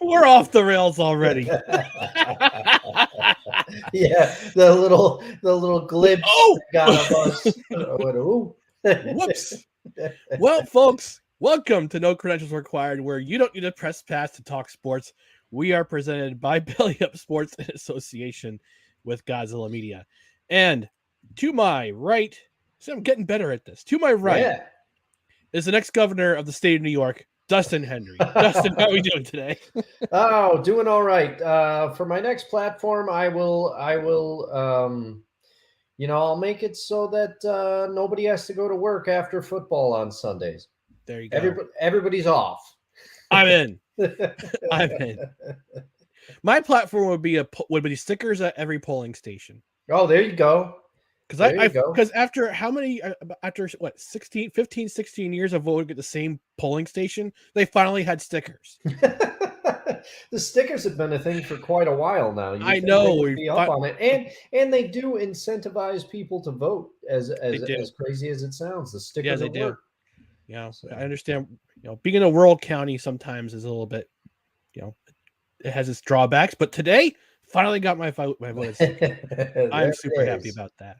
We're off the rails already. Yeah, the little glimpse Oh, I got of us. Ooh. whoops. Well, folks, welcome to No Credentials Required, where you don't need a press pass to talk sports. We are presented by Belly Up Sports in association with Godzilla Media. And to my right, see, I'm getting better at this. To my right Yeah. is the next governor of the state of New York, Dustin Henry. Dustin, how are we doing today? Oh, doing all right. For my next platform, I'll make it so that nobody has to go to work after football on Sundays. There you go. Everybody's off. I'm in. I'm in. My platform would be stickers at every polling station. Oh, there you go. Because after after what 16 years of voting at the same polling station, they finally had stickers. The stickers have been a thing for quite a while now. I know they would be up on it, and they do incentivize people to vote. As crazy as it sounds, the stickers they do. work. Yeah, so. I understand. Being in a rural county sometimes is a little bit, it has its drawbacks. But today, finally got my vote. I'm super happy about that.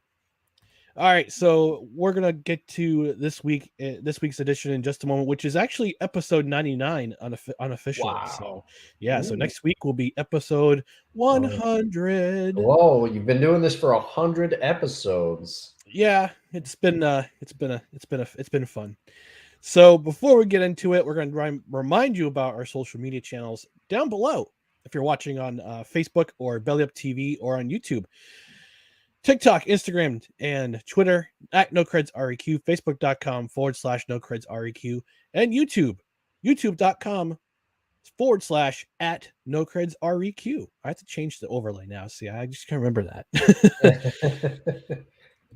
All right, so we're gonna get to this week's edition in just a moment, which is actually episode 99 unofficially. Wow. So yeah, Ooh. So next week will be episode 100. Whoa, you've been doing this for 100 episodes. Yeah, it's been fun. So before we get into it, we're going to remind you about our social media channels down below. If you're watching on Facebook or Belly Up TV or on YouTube. TikTok, Instagram, and Twitter at NoCredsREQ, Facebook.com/NoCredsREQ, and YouTube, YouTube.com/at NoCredsREQ. I have to change the overlay now. See, I just can't remember that.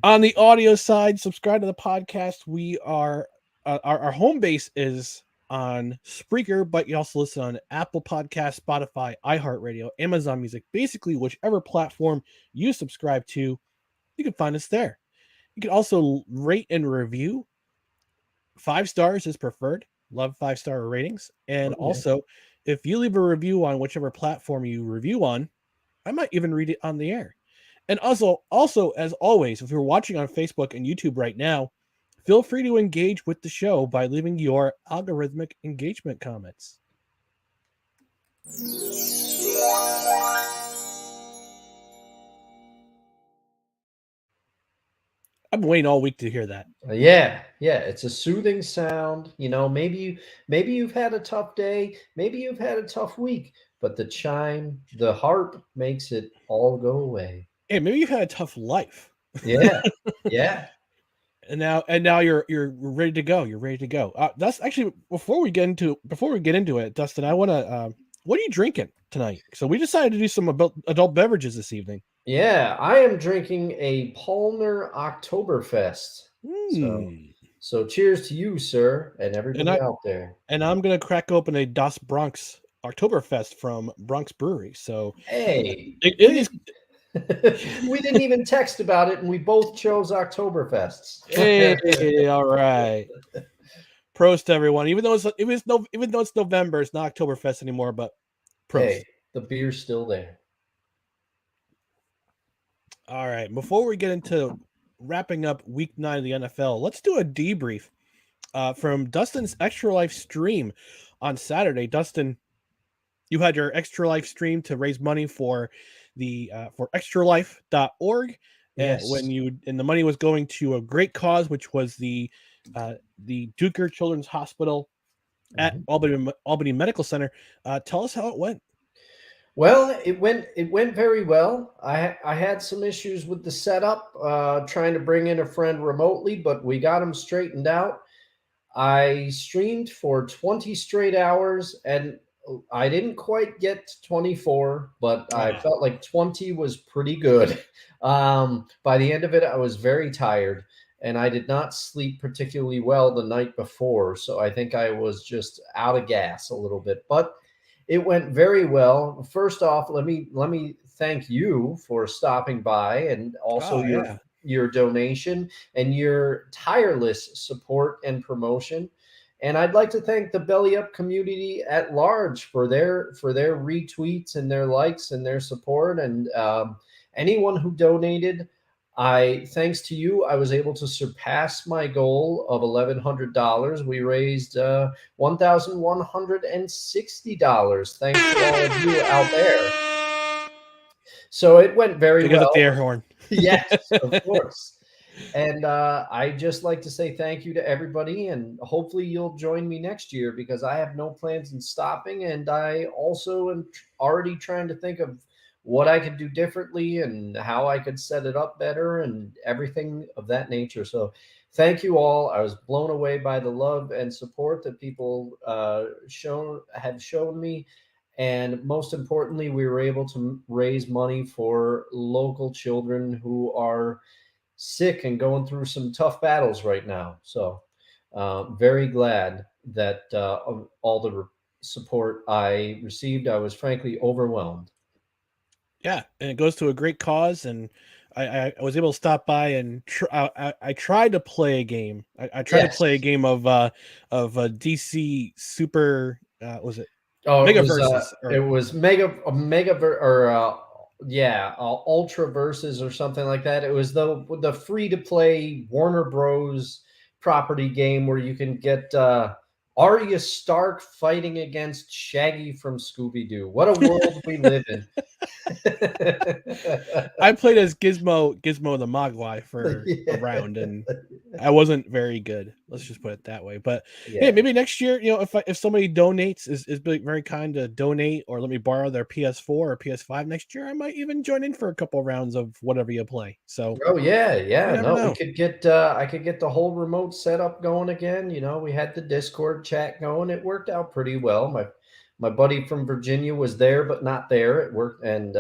On the audio side, subscribe to the podcast. We are, our home base is on Spreaker, but you also listen on Apple Podcasts, Spotify, iHeartRadio, Amazon Music, basically whichever platform you subscribe to, you can find us there. You can also rate and review. 5 stars is preferred. Love 5-star ratings. And also, if you leave a review on whichever platform you review on, I might even read it on the air. And also, as always, if you're watching on Facebook and YouTube right now, feel free to engage with the show by leaving your algorithmic engagement comments. I've been waiting all week to hear that. Yeah, it's a soothing sound. Maybe you've had a tough day, maybe you've had a tough week, but the chime, the harp makes it all go away. Hey, maybe you've had a tough life. Yeah. And now you're ready to go. You're ready to go. That's actually before we get into it, Dustin. I want to. What are you drinking tonight? So we decided to do some adult beverages this evening. Yeah, I am drinking a Palmer Oktoberfest. So cheers to you, sir, and everybody out there. And I'm gonna crack open a Das Bronx Oktoberfest from Bronx Brewery. So hey, it is. We didn't even text about it, and we both chose Oktoberfests. Hey, all right. Prost, everyone. Even though it's November, it's not Oktoberfest anymore. But prost. Hey, the beer's still there. All right. Before we get into wrapping up Week 9 of the NFL, let's do a debrief from Dustin's ExtraLife stream on Saturday. Dustin, you had your ExtraLife stream to raise money for the for ExtraLife.org, yes. and the money was going to a great cause, which was the Duker Children's Hospital at Albany Medical Center. Tell us how it went. Well, it went very well. I had some issues with the setup, trying to bring in a friend remotely, but we got them straightened out. I streamed for 20 straight hours, and I didn't quite get to 24, but I felt like 20 was pretty good. By the end of it, I was very tired, and I did not sleep particularly well the night before, so I think I was just out of gas a little bit. But it went very well. First off, let me thank you for stopping by, and also your donation and your tireless support and promotion. And I'd like to thank the Belly Up community at large for their retweets and their likes and their support, and anyone who donated. I thanks to you, I was able to surpass my goal of $1,100. We raised $1,160. Thanks to all of you out there. So it went very Because of the well. air horn. Yes, of course. And I just like to say thank you to everybody, and hopefully you'll join me next year because I have no plans in stopping, and I also am already trying to think of what I could do differently and how I could set it up better and everything of that nature. So thank you all. I was blown away by the love and support that people have shown me. And most importantly, we were able to raise money for local children who are sick and going through some tough battles right now. So, very glad that of all the support I received. I was frankly overwhelmed. Yeah, and it goes to a great cause, and I was able to stop by and I tried to play a game. I tried to Yes. play a game of DC Super. Was it Oh, Mega Versus it or was yeah, Ultra Versus or something like that. It was the free to play Warner Bros. Property game where you can get Arya Stark fighting against Shaggy from Scooby Doo. What a world we live in! I played as Gizmo the Mogwai for a Yeah. round, and I wasn't very good. Let's just put it that way. But yeah, Yeah. maybe next year, if somebody donates is very kind to donate or let me borrow their PS4 or PS5 next year, I might even join in for a couple rounds of whatever you play. So Oh yeah, you yeah. never No, we know. could get I could get the whole remote setup going again. We had the Discord chat going. It worked out pretty well. My buddy from Virginia was there but not there. It worked, and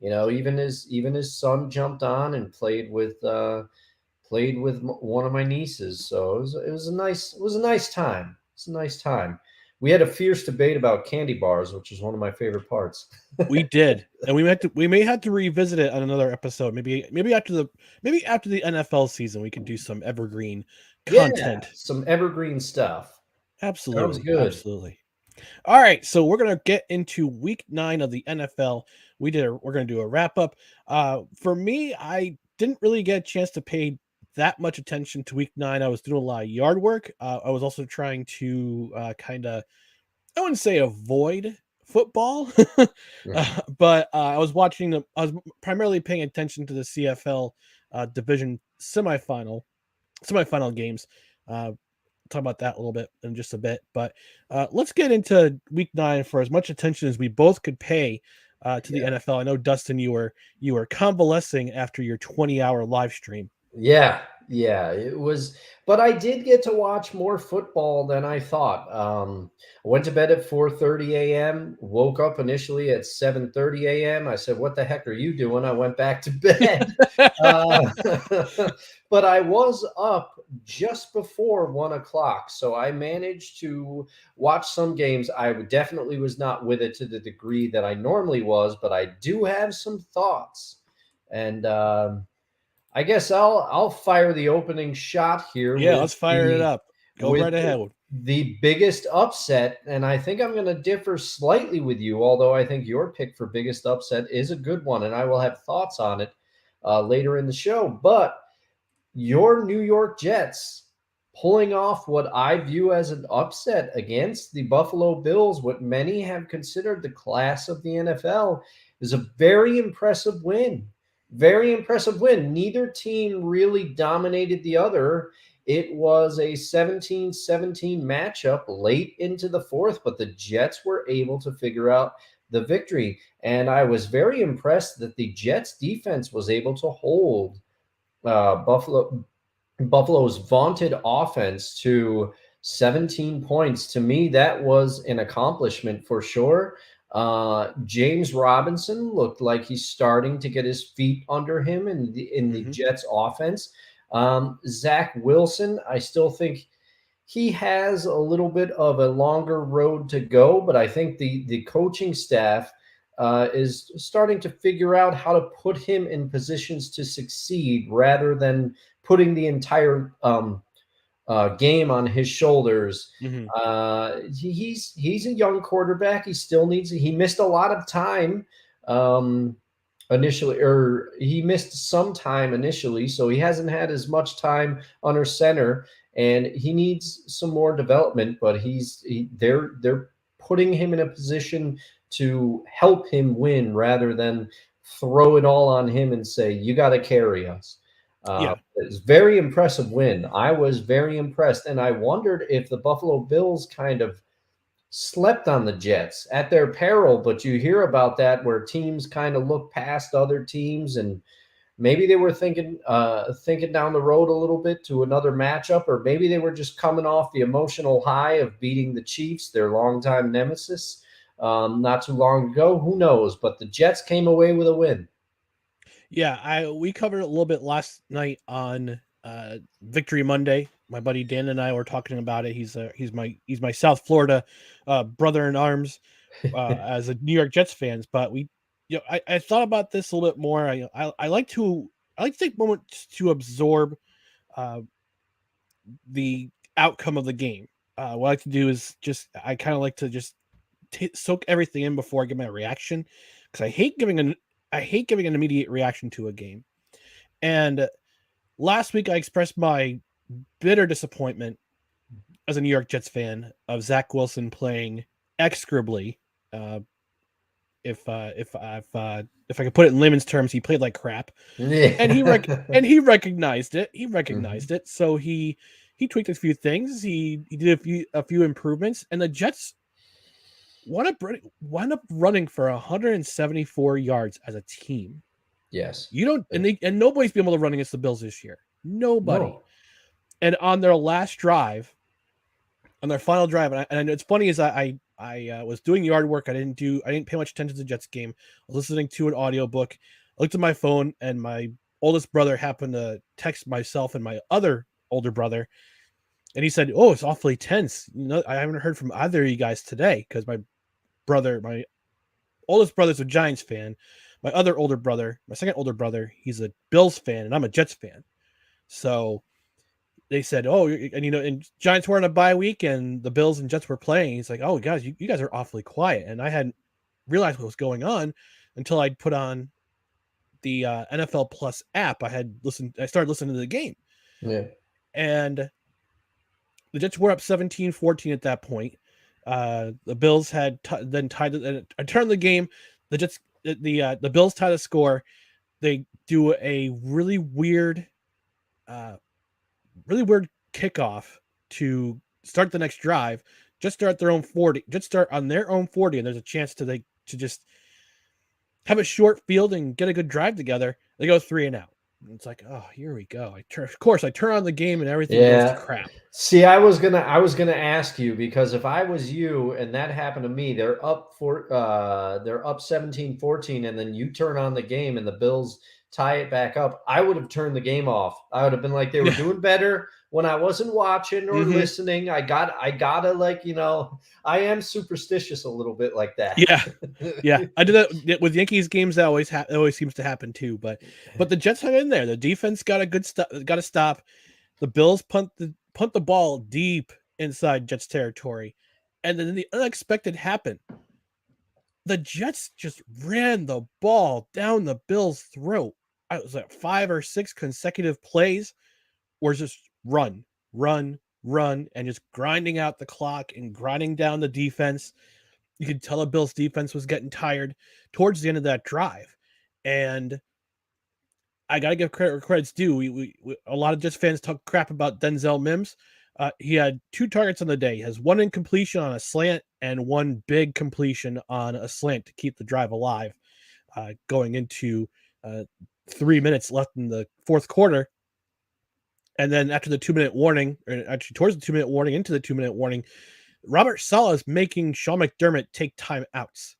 even his son jumped on and played with one of my nieces. So it was a nice time. It's a nice time. We had a fierce debate about candy bars, which is one of my favorite parts. We did, and we may have to revisit it on another episode. Maybe after the NFL season, we could do some evergreen Yeah, content. some evergreen stuff. Sounds Absolutely, good. absolutely. All right, so we're gonna get into week 9 of the NFL. We're gonna do a wrap up. For me, I didn't really get a chance to pay that much attention to week 9. I was doing a lot of yard work. I was also trying to kind of, I wouldn't say avoid football, but I was watching them. I was primarily paying attention to the CFL division semifinal games. Talk about that a little bit in just a bit, but let's get into week 9 for as much attention as we both could pay to the Yeah. NFL. I know, Dustin, you were convalescing after your 20-hour live stream. Yeah, yeah, it was, but I did get to watch more football than I thought. I went to bed at 4:30 a.m., woke up initially at 7:30 a.m. I said, "What the heck are you doing?" I went back to bed. Uh, but I was up just before 1 o'clock, so I managed to watch some games. I definitely was not with it to the degree that I normally was, but I do have some thoughts. And I guess I'll fire the opening shot here Yeah, with let's fire it the up. Go with right ahead. the biggest upset, and I think I'm going to differ slightly with you, although I think your pick for biggest upset is a good one, and I will have thoughts on it later in the show. But your New York Jets pulling off what I view as an upset against the Buffalo Bills, what many have considered the class of the NFL, is a very impressive win. Very impressive win. Neither team really dominated the other. It was a 17-17 matchup late into the fourth, but the Jets were able to figure out the victory. And I was very impressed that the Jets defense was able to hold Buffalo's vaunted offense to 17 points. To me, that was an accomplishment for sure. James Robinson looked like he's starting to get his feet under him in the Hmm. Jets offense. Zach Wilson, I still think he has a little bit of a longer road to go, but I think the coaching staff is starting to figure out how to put him in positions to succeed rather than putting the entire game on his shoulders. Mhm. He's a young quarterback. He missed a lot of time initially, or he missed some time initially, so he hasn't had as much time under center, and he needs some more development. But they're putting him in a position to help him win rather than throw it all on him and say, you got to carry us. Yeah. It's very impressive win. I was very impressed, and I wondered if the Buffalo Bills kind of slept on the Jets at their peril. But you hear about that where teams kind of look past other teams, and maybe they were thinking down the road a little bit to another matchup, or maybe they were just coming off the emotional high of beating the Chiefs, their longtime nemesis, not too long ago. Who knows? But the Jets came away with a win. Yeah, we covered it a little bit last night on Victory Monday. My buddy Dan and I were talking about it. He's my South Florida brother in arms as a New York Jets fans. But I thought about this a little bit more. I like to take moments to absorb uh, the outcome of the game. What I like to do is I kind of like to just soak everything in before I give my reaction, because I hate giving an immediate reaction to a game. And last week I expressed my bitter disappointment as a New York Jets fan of Zach Wilson playing execrably. Uh, if I could put it in layman's terms, he played like crap, and Yeah. he recognized it. He Mhm. recognized it, so he tweaked a few things. He did a few improvements, and the Jets wound up running for 174 yards as a team. Yes. You don't, and nobody's been able to run against the Bills this year. Nobody. No. And on their last drive, on their final drive, and it's funny is I was doing yard work. I didn't pay much attention to the Jets game. I was listening to an audiobook. I looked at my phone, and my oldest brother happened to text myself and my other older brother, and he said, "Oh, it's awfully tense. I haven't heard from either of you guys today because my oldest brother's a Giants fan. My other older brother, my second older brother, he's a Bills fan, and I'm a Jets fan. So they said, "Oh, and Giants were on a bye week, and the Bills and Jets were playing." He's like, "Oh, guys, you guys are awfully quiet," and I hadn't realized what was going on until I'd put on the NFL Plus app. I started listening to the game, Yeah. and the Jets were up 17-14 at that point. The Bills had then tied it. I turned the game. The Jets, the Bills tie the score. They do a uh, really weird kickoff to start the next drive. Just start their own 40. Just start on their own 40, and there's a chance to just have a short field and get a good drive together. They go 3-and-out. And it's like, oh, here we go. Of course, I turn on the game and everything goes to Yeah. crap. See, I was gonna ask you, because if I was you and that happened to me, they're up 17-14, and then you turn on the game and the Bills tie it back up, I would have turned the game off. I would have been like, they were Yeah. doing better when I wasn't watching or Mm-hmm. listening. I gotta, like, I am superstitious a little bit like that. Yeah. Yeah, I did that with Yankees games. That it always seems to happen too. But the Jets hung in there. The defense got a good got to stop. The Bills punt the ball deep inside Jets territory, and then the unexpected happened. The Jets just ran the ball down the Bills' throat. It was like 5 or 6 consecutive plays, where it's just run, run, run, and just grinding out the clock and grinding down the defense. You could tell the Bills' defense was getting tired towards the end of that drive, and I got to give credit where credit's due. A lot of Jets fans talk crap about Denzel Mims. He had 2 targets on the day. He has 1 incompletion on a slant and 1 big completion on a slant to keep the drive alive. Going into 3 minutes left in the fourth quarter, and then after the 2-minute warning, or actually towards the 2-minute warning, into the 2-minute warning, Robert Saleh is making Sean McDermott take timeouts.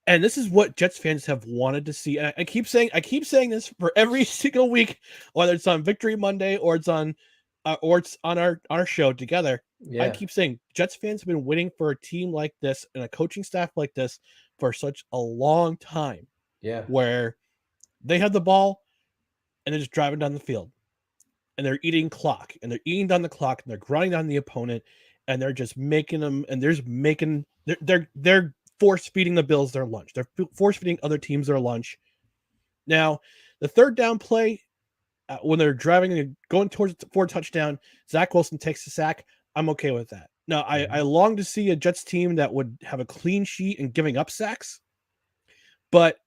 And this is what Jets fans have wanted to see. And I keep saying this for every single week, whether it's on Victory Monday or it's on our show together. I Yeah. keep saying Jets fans have been waiting for a team like this and a coaching staff like this for such a long time, Yeah. where they have the ball and they're just driving down the field. and they're eating clock, and they're eating down the clock, and they're grinding on the opponent, and they're just making them, and they're force feeding the Bills their lunch. They're force feeding other teams their lunch. Now, the third down play, when they're driving and going towards for a touchdown, Zach Wilson takes the sack. I'm okay with that. Now, I long to see a Jets team that would have a clean sheet and giving up sacks, but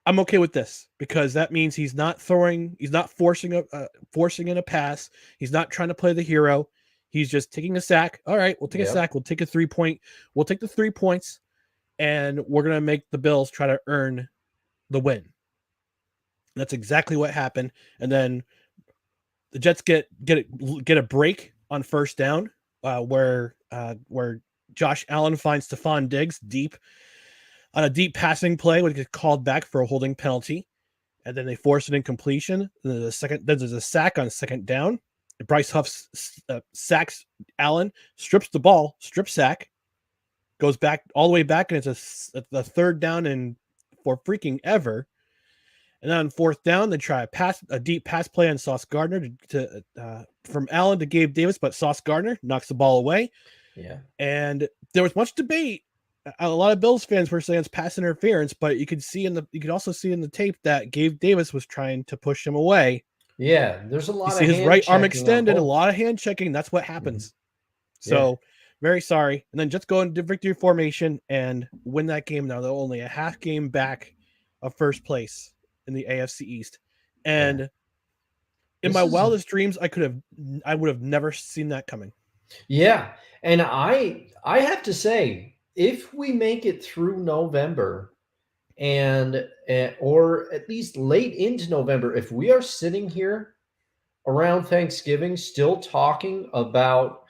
I'm okay with this because that means he's not forcing in a pass. He's not trying to play the hero. He's just taking a sack. All right, we'll take a sack. We'll take a 3-point. We'll take the 3 points, and we're gonna make the Bills try to earn the win. That's exactly what happened. And then the Jets get a break on first down, where Josh Allen finds Stephon Diggs deep on a deep passing play, which gets called back for a holding penalty, and then they force an incompletion. Then there's a sack on second down. Bryce Huff sacks Allen, strips the ball, strip sack, goes back all the way back, and it's the third down and for freaking ever. And then on fourth down, they try a deep pass play on Sauce Gardner from Allen to Gabe Davis, but Sauce Gardner knocks the ball away. Yeah. And there was much debate. A lot of Bills fans were saying it's pass interference, but you could also see in the tape that Gabe Davis was trying to push him away. Yeah, there's a lot of his right arm extended, a lot of hand checking. That's what happens. So very sorry. And then just go into victory formation and win that game. Now they're only a half game back of first place in the AFC East. And in my wildest dreams, I would have never seen that coming. Yeah. And I have to say, if we make it through November or at least late into November, if we are sitting here around Thanksgiving still talking about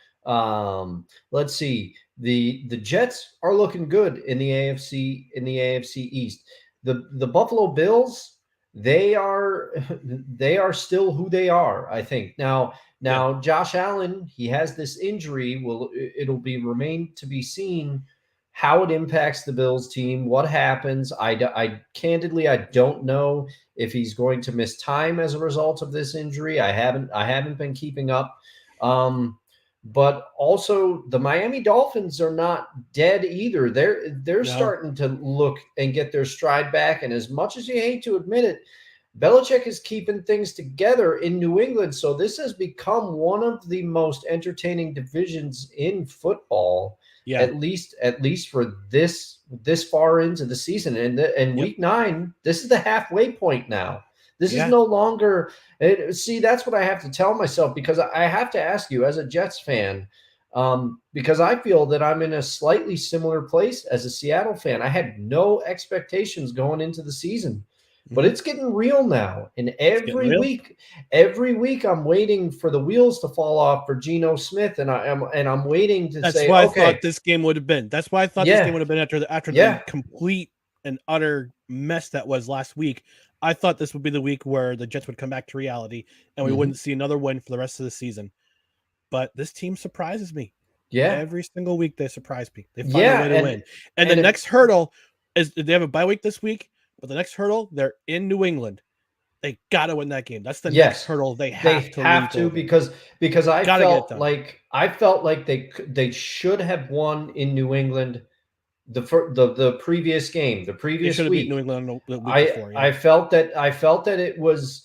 let's see, the Jets are looking good in the AFC East. The Buffalo Bills, they are still who they are, I think. Now Josh Allen, he has this injury. It'll be remain to be seen how it impacts the Bills team, what happens. I candidly, I don't know if he's going to miss time as a result of this injury. I haven't been keeping up. But also the Miami Dolphins are not dead either. They're starting to look and get their stride back. And as much as you hate to admit it, Belichick is keeping things together in New England. So this has become one of the most entertaining divisions in football. Yeah. At least for this far into the season. And week 9, this is the halfway point now. This is no longer see, that's what I have to tell myself, because I have to ask you as a Jets fan, because I feel that I'm in a slightly similar place as a Seattle fan. I had no expectations going into the season. But it's getting real now. And every week I'm waiting for the wheels to fall off for Geno Smith, and I'm waiting to say, I thought this game would have been. That's why I thought this game would have been after the complete and utter mess that was last week. I thought this would be the week where the Jets would come back to reality and we wouldn't see another win for the rest of the season. But this team surprises me. Yeah. Every single week they surprise me. They find a way to win. And the next hurdle is they have a bye week this week. But the next hurdle, they're in New England. They got to win that game. That's the next hurdle they have to because I felt like they should have won in New England the previous game, the previous week. Beat New England the week before. I felt that it was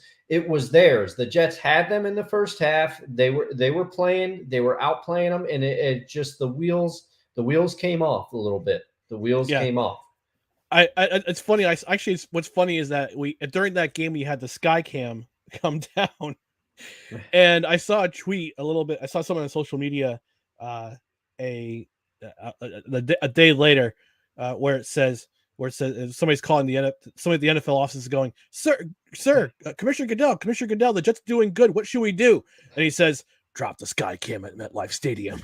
theirs. The Jets had them in the first half. They were outplaying them, and it just the wheels came off a little bit. The wheels came off. It's funny. What's funny is that during that game we had the sky cam come down, and I saw a tweet a little bit. I saw someone on social media, a day later, where it says somebody's calling somebody at the NFL office is going, sir, Commissioner Goodell, the Jets doing good. What should we do? And he says, drop the sky cam at MetLife Stadium.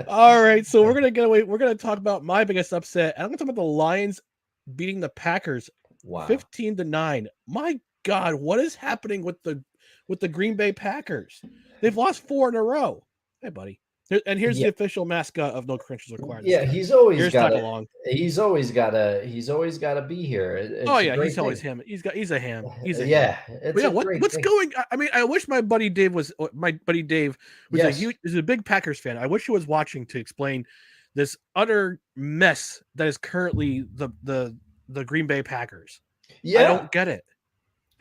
All right, so we're gonna get away. We're gonna talk about my biggest upset. I'm gonna talk about the Lions beating the Packers 15-9. My God, what is happening with the Green Bay Packers? They've lost 4 in a row. Hey, buddy. And here's Yeah, the official mascot of No Credentials Required this yeah, time. he's always Here's got Tag to. Along. He's always got to be here. Oh It's a yeah, he's great always thing. him. He's a ham. He's a ham. Yeah, But it's yeah, a great what's thing. going? I mean, I wish my buddy Dave was who's Yes. is a big Packers fan. I wish he was watching to explain this utter mess that is currently the Green Bay Packers. I Yeah. don't get it.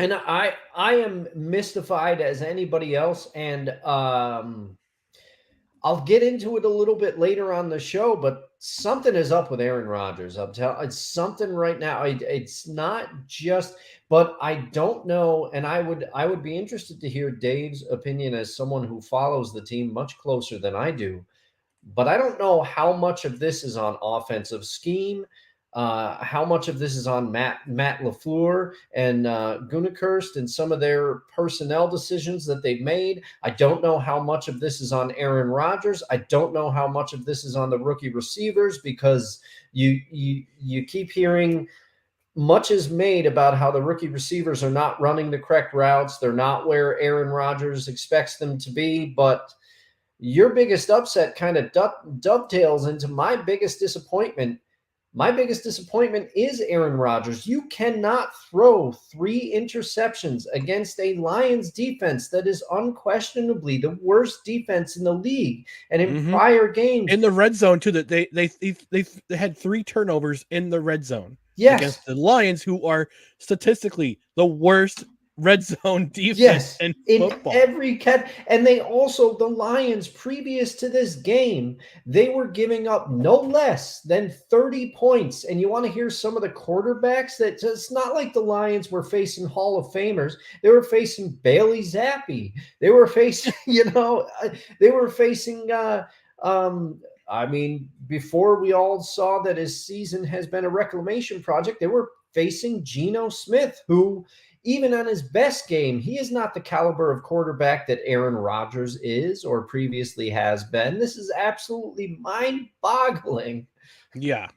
And I am mystified as anybody else, and I'll get into it a little bit later on the show, but something is up with Aaron Rodgers. I'm telling it's something right now. It's not just, but I don't know, and I would be interested to hear Dave's opinion as someone who follows the team much closer than I do. But I don't know how much of this is on offensive scheme, how much of this is on Matt LaFleur and Gutekunst and some of their personnel decisions that they've made. I don't know how much of this is on Aaron Rodgers. I don't know how much of this is on the rookie receivers, because you keep hearing much is made about how the rookie receivers are not running the correct routes. They're not where Aaron Rodgers expects them to be, but your biggest upset kind of dovetails into my biggest disappointment. My biggest disappointment is Aaron Rodgers. You cannot throw 3 interceptions against a Lions defense that is unquestionably the worst defense in the league. And in Mm-hmm. prior games, In the red zone too, that they had 3 turnovers in the red zone yes, against the Lions, who are statistically the worst red zone defense yes, in in football. every cat. And they also, the Lions, previous to this game, they were giving up no less than 30 points. And you want to hear some of the quarterbacks that it's not like the Lions were facing Hall of Famers. They were facing Bailey Zappi. They were facing, they were facing, I mean, before we all saw that his season has been a reclamation project, they were facing Geno Smith, who, even on his best game, he is not the caliber of quarterback that Aaron Rodgers is or previously has been. This is absolutely mind-boggling. Yeah,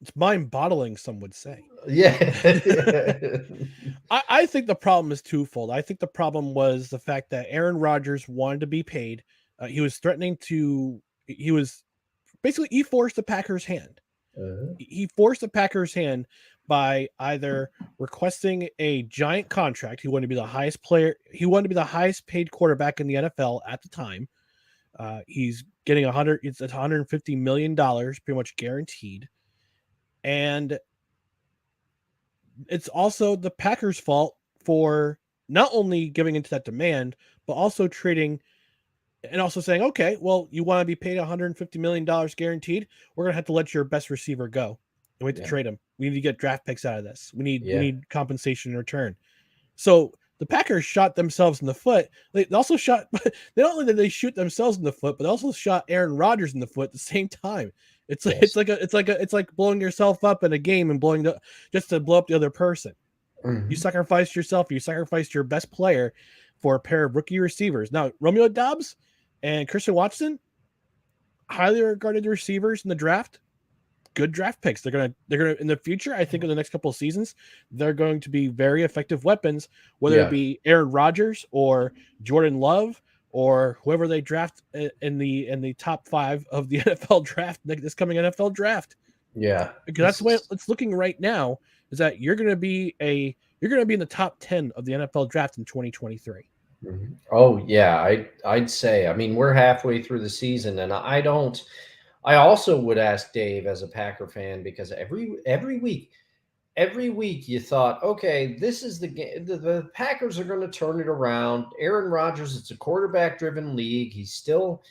it's mind-boggling, some would say. Yeah. I think the problem is twofold. I think the problem was the fact that Aaron Rodgers wanted to be paid. He was threatening to. He was basically he forced the Packers' hand. He forced the Packers' hand by either requesting a giant contract. He wanted to be the highest player. He wanted to be the highest paid quarterback in the NFL at the time. He's getting It's $150 million, pretty much guaranteed. And it's also the Packers' fault for not only giving into that demand, but also trading and also saying, okay, well, you want to be paid $150 million guaranteed. We're going to have to let your best receiver go. And we have to trade him. We need to get draft picks out of this. We need compensation in return. So the Packers shot themselves in the foot. They also shot, not only did they shoot themselves in the foot, but they also shot Aaron Rodgers in the foot at the same time. It's like blowing yourself up in a game and just to blow up the other person. Mm-hmm. You sacrificed yourself. You sacrificed your best player for a pair of rookie receivers. Now, Romeo Doubs and Christian Watson, highly regarded receivers in the draft, good draft picks. They're gonna in the future. I think in the next couple of seasons, they're going to be very effective weapons. Whether it be Aaron Rodgers or Jordan Love or whoever they draft in the top 5 of the NFL draft, this coming NFL draft. Yeah, because that's the way it's looking right now. Is that you're going to be in the top 10 of the NFL draft in 2023. Mm-hmm. Oh yeah, I'd say. I mean, we're halfway through the season, and I also would ask Dave as a Packer fan, because every week you thought, okay, this is the game. The Packers are going to turn it around. Aaron Rodgers, it's a quarterback-driven league. He's still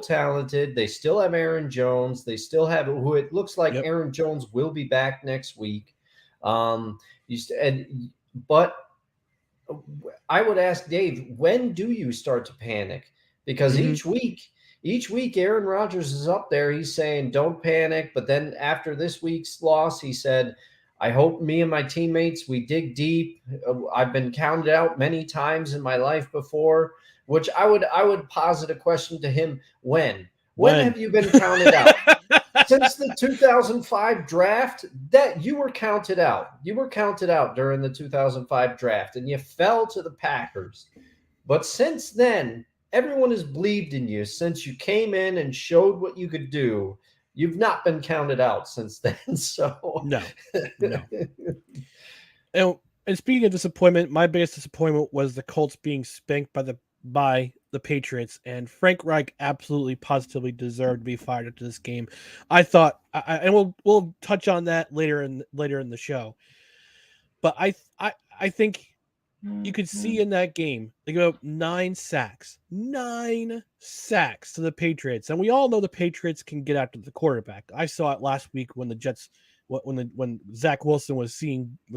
talented. They still have Aaron Jones. They still have who it looks like Aaron Jones will be back next week. But I would ask Dave, when do you start to panic? Because each week, Aaron Rodgers is up there. He's saying, don't panic. But then after this week's loss, he said, I hope me and my teammates, we dig deep. I've been counted out many times in my life before, which I would posit a question to him. When have you been counted out? Since the 2005 draft, that you were counted out. You were counted out during the 2005 draft, and you fell to the Packers. But since then, everyone has believed in you since you came in and showed what you could do. You've not been counted out since then. So No, no. And speaking of disappointment, my biggest disappointment was the Colts being spanked by the Patriots, and Frank Reich absolutely positively deserved to be fired after this game. I thought, and we'll touch on that later in the show. But I think you could see in that game they go 9 sacks to the Patriots, and we all know the Patriots can get after the quarterback. I saw it last week when the Jets, when Zach Wilson was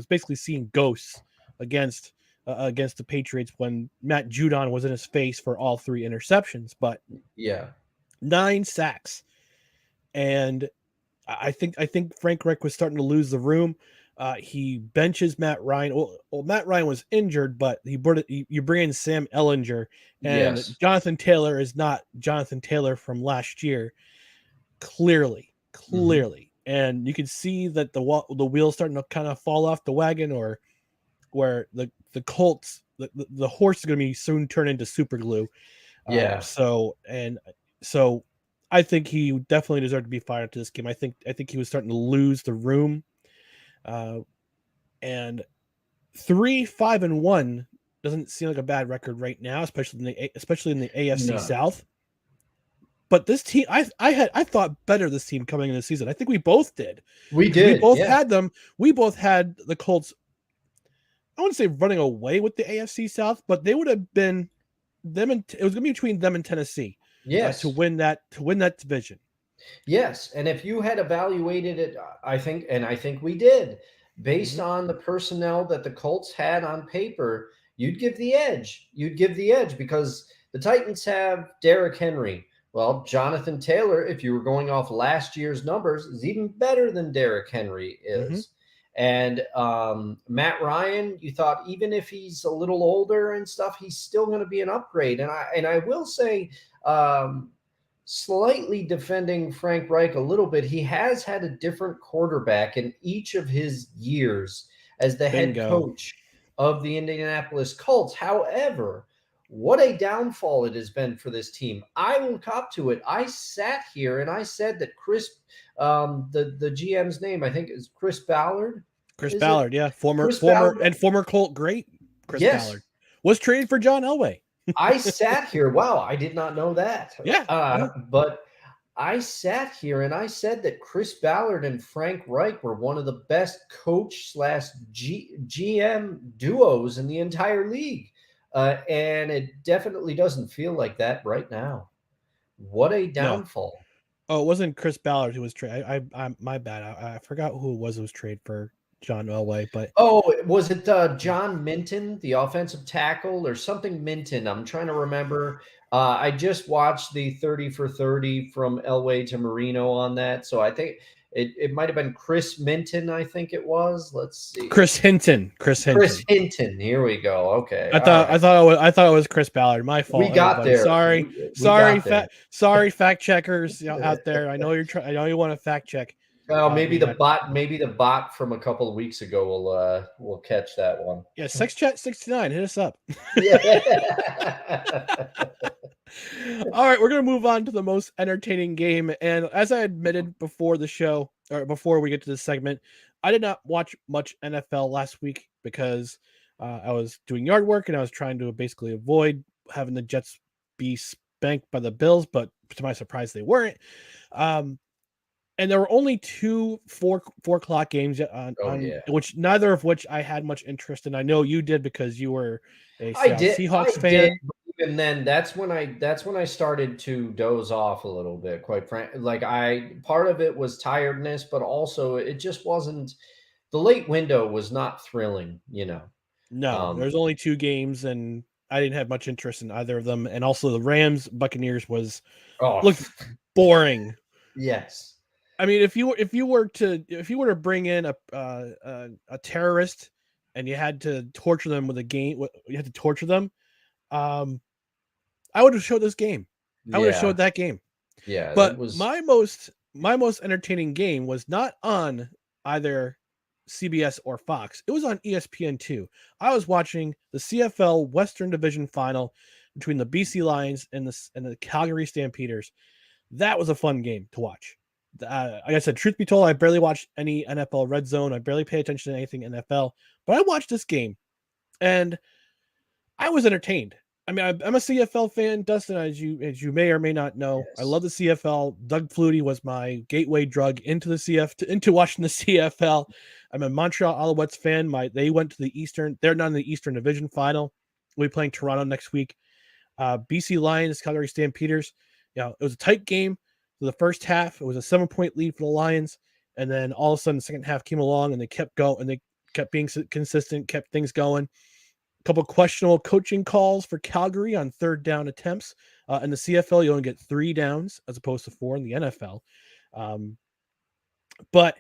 basically seeing ghosts against the Patriots when Matt Judon was in his face for all 3 interceptions. But yeah, 9 sacks, and I think Frank Reich was starting to lose the room. He benches Matt Ryan. Well, Matt Ryan was injured, but you bring in Sam Ellinger, and yes, Jonathan Taylor is not Jonathan Taylor from last year. Clearly, mm-hmm. and you can see that the wheels starting to kind of fall off the wagon, or where the Colts, the horse is going to be soon turned into super glue. Yeah, So I think he definitely deserved to be fired to this game. I think he was starting to lose the room. And 3-5-1 doesn't seem like a bad record right now, especially in the AFC no, South. But this team, I thought better this team coming into the season. I think we both did, we because we did. both Yeah, had them. We both had the Colts. I wouldn't say running away with the AFC South, but they would have been them, and it was going to be between them and Tennessee to yes. win that division. Yes, and if you had evaluated it, I think we did, based Mm-hmm. on the personnel that the Colts had on paper, you'd give the edge. You'd give the edge because the Titans have Derrick Henry. Well, Jonathan Taylor, if you were going off last year's numbers, is even better than Derrick Henry Mm-hmm. is. And Matt Ryan, you thought even if he's a little older and stuff, he's still going to be an upgrade. And I will say, um, slightly defending Frank Reich a little bit, he has had a different quarterback in each of his years as the head Bingo. coach of the Indianapolis Colts. However, what a downfall it has been for this team. I will cop to it. I sat here and I said that the GM's name, I think, is Chris Ballard. Chris Is it Ballard, yeah, former Chris Ballard? Colt great Chris Yes. Ballard was traded for John Elway. I sat here. Wow, I did not know that. Yeah. But I sat here and I said that Chris Ballard and Frank Reich were one of the best coach slash GM duos in the entire league. And it definitely doesn't feel like that right now. What a No. downfall. Oh, it wasn't Chris Ballard who was traded. I my bad. I forgot who it was traded for John Elway, but Oh, was it John Minton, the offensive tackle, or something Minton? I'm trying to remember. I just watched the 30 for 30 from Elway to Marino on that. So I think it might have been Chris Minton, I think it was. Let's see. Chris Hinton. Chris Hinton. Here we go. Okay. I All thought right. I thought it was Chris Ballard. My We fault, got everybody. there. Sorry, We got there. sorry, fact checkers out there. I know I know you want to fact check. Well, Me. maybe the bot from a couple of weeks ago will catch that one. Yeah, Sex Chat 69. Hit us up. Yeah. All right, we're gonna move on to the most entertaining game. And as I admitted before the show, or before we get to this segment, I did not watch much NFL last week because I was doing yard work and I was trying to basically avoid having the Jets be spanked by the Bills. But to my surprise, they weren't. And there were only 2 4 o'clock games on Yeah. which neither of which I had much interest in. I know you did because you were a I Seattle did. I Seahawks did. fan. But even then, that's when I started to doze off a little bit. Quite frankly, part of it was tiredness, but also it just wasn't. The late window was not thrilling. No, there's only 2 games, and I didn't have much interest in either of them. And also, the Rams Buccaneers Oh, looked boring. yes. I mean, if you were to bring in a terrorist and you had to torture them with a game, you had to torture them. I would have showed this game. I would have Yeah. showed that game. Yeah. It But was. my most entertaining game was not on either CBS or Fox. It was on ESPN2. I was watching the CFL Western Division Final between the BC Lions and the Calgary Stampeders. That was a fun game to watch. Like I said, truth be told, I barely watched any NFL Red Zone. I barely pay attention to anything NFL, but I watched this game and I was entertained. I mean, I'm a CFL fan, Dustin, as you may or may not know. I love Yes. the CFL. Doug Flutie was my gateway drug into into watching the CFL. I'm a Montreal Alouettes fan. They went to the Eastern. They're not in the Eastern Division final. We'll be playing Toronto next week. BC Lions, Calgary Stampeders. It was a tight game for the first half. It was a 7-point lead for the Lions, and then all of a sudden, the second half came along, and they kept going, and they kept being consistent, kept things going. A couple questionable coaching calls for Calgary on third down attempts. In the CFL, you only get 3 downs as opposed to 4 in the NFL. But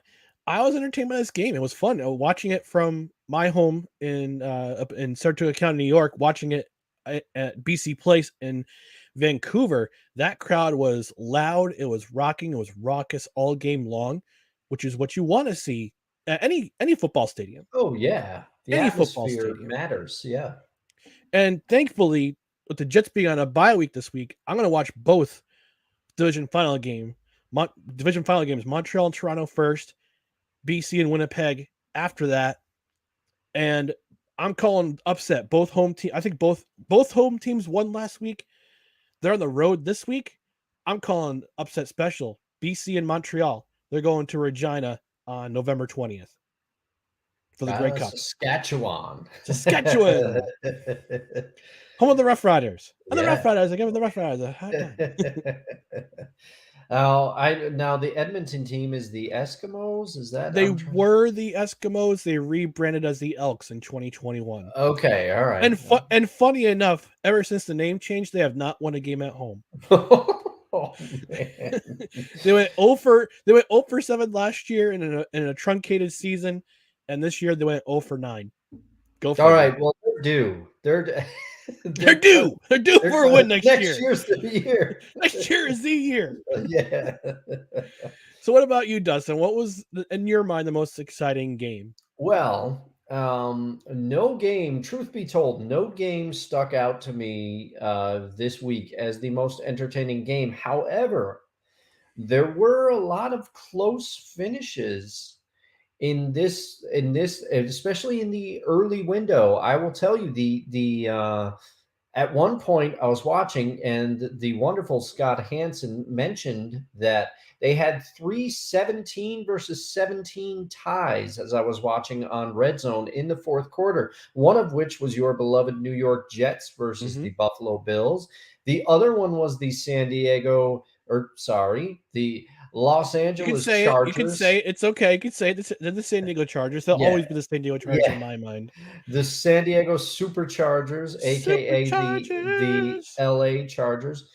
I was entertained by this game. It was fun watching it from my home up in Saratoga County, New York. Watching it at BC Place in Vancouver, that crowd was loud. It was rocking. It was raucous all game long, which is what you want to see at any football stadium. Oh yeah, the Any football atmosphere stadium. matters. Yeah. And thankfully, with the Jets being on a bye week this week, I'm going to watch both division final games. Montreal and Toronto first, BC and Winnipeg after that, and I'm calling upset. Both home team. I think both home teams won last week. They're on the road this week. I'm calling upset special. BC and Montreal. They're going to Regina on November 20th for the Grey Cup. Saskatchewan. Saskatchewan. Home of the Rough Riders. And the Yeah. Rough Riders. I give them the Rough Riders. Now the Edmonton team is the Eskimos. Is that They were the Eskimos. They rebranded as the Elks in 2021. Okay, all right. And funny enough, ever since the name change, they have not won a game at home. Oh man. They went 0 for 7 last year in a truncated season, and this year they went 0 for 9. Go for All right. Well, they're due. They're due. They're due for a win next year. Next year's the year. Next year is the year. Yeah. So, what about you, Dustin? What was, in your mind, the most exciting game? Well, no game, truth be told, no game stuck out to me this week as the most entertaining game. However, there were a lot of close finishes in this, especially in the early window. I will tell you the at one point I was watching and the wonderful Scott Hansen mentioned that they had 3-17 versus 17 ties as I was watching on Red Zone in the fourth quarter, one of which was your beloved New York Jets versus the Buffalo Bills. The other one was the the Los Angeles Chargers. You can say it. It's okay. You can say it. They're the San Diego Chargers. They'll always be the San Diego Chargers in my mind. The San Diego Superchargers, aka the LA Chargers,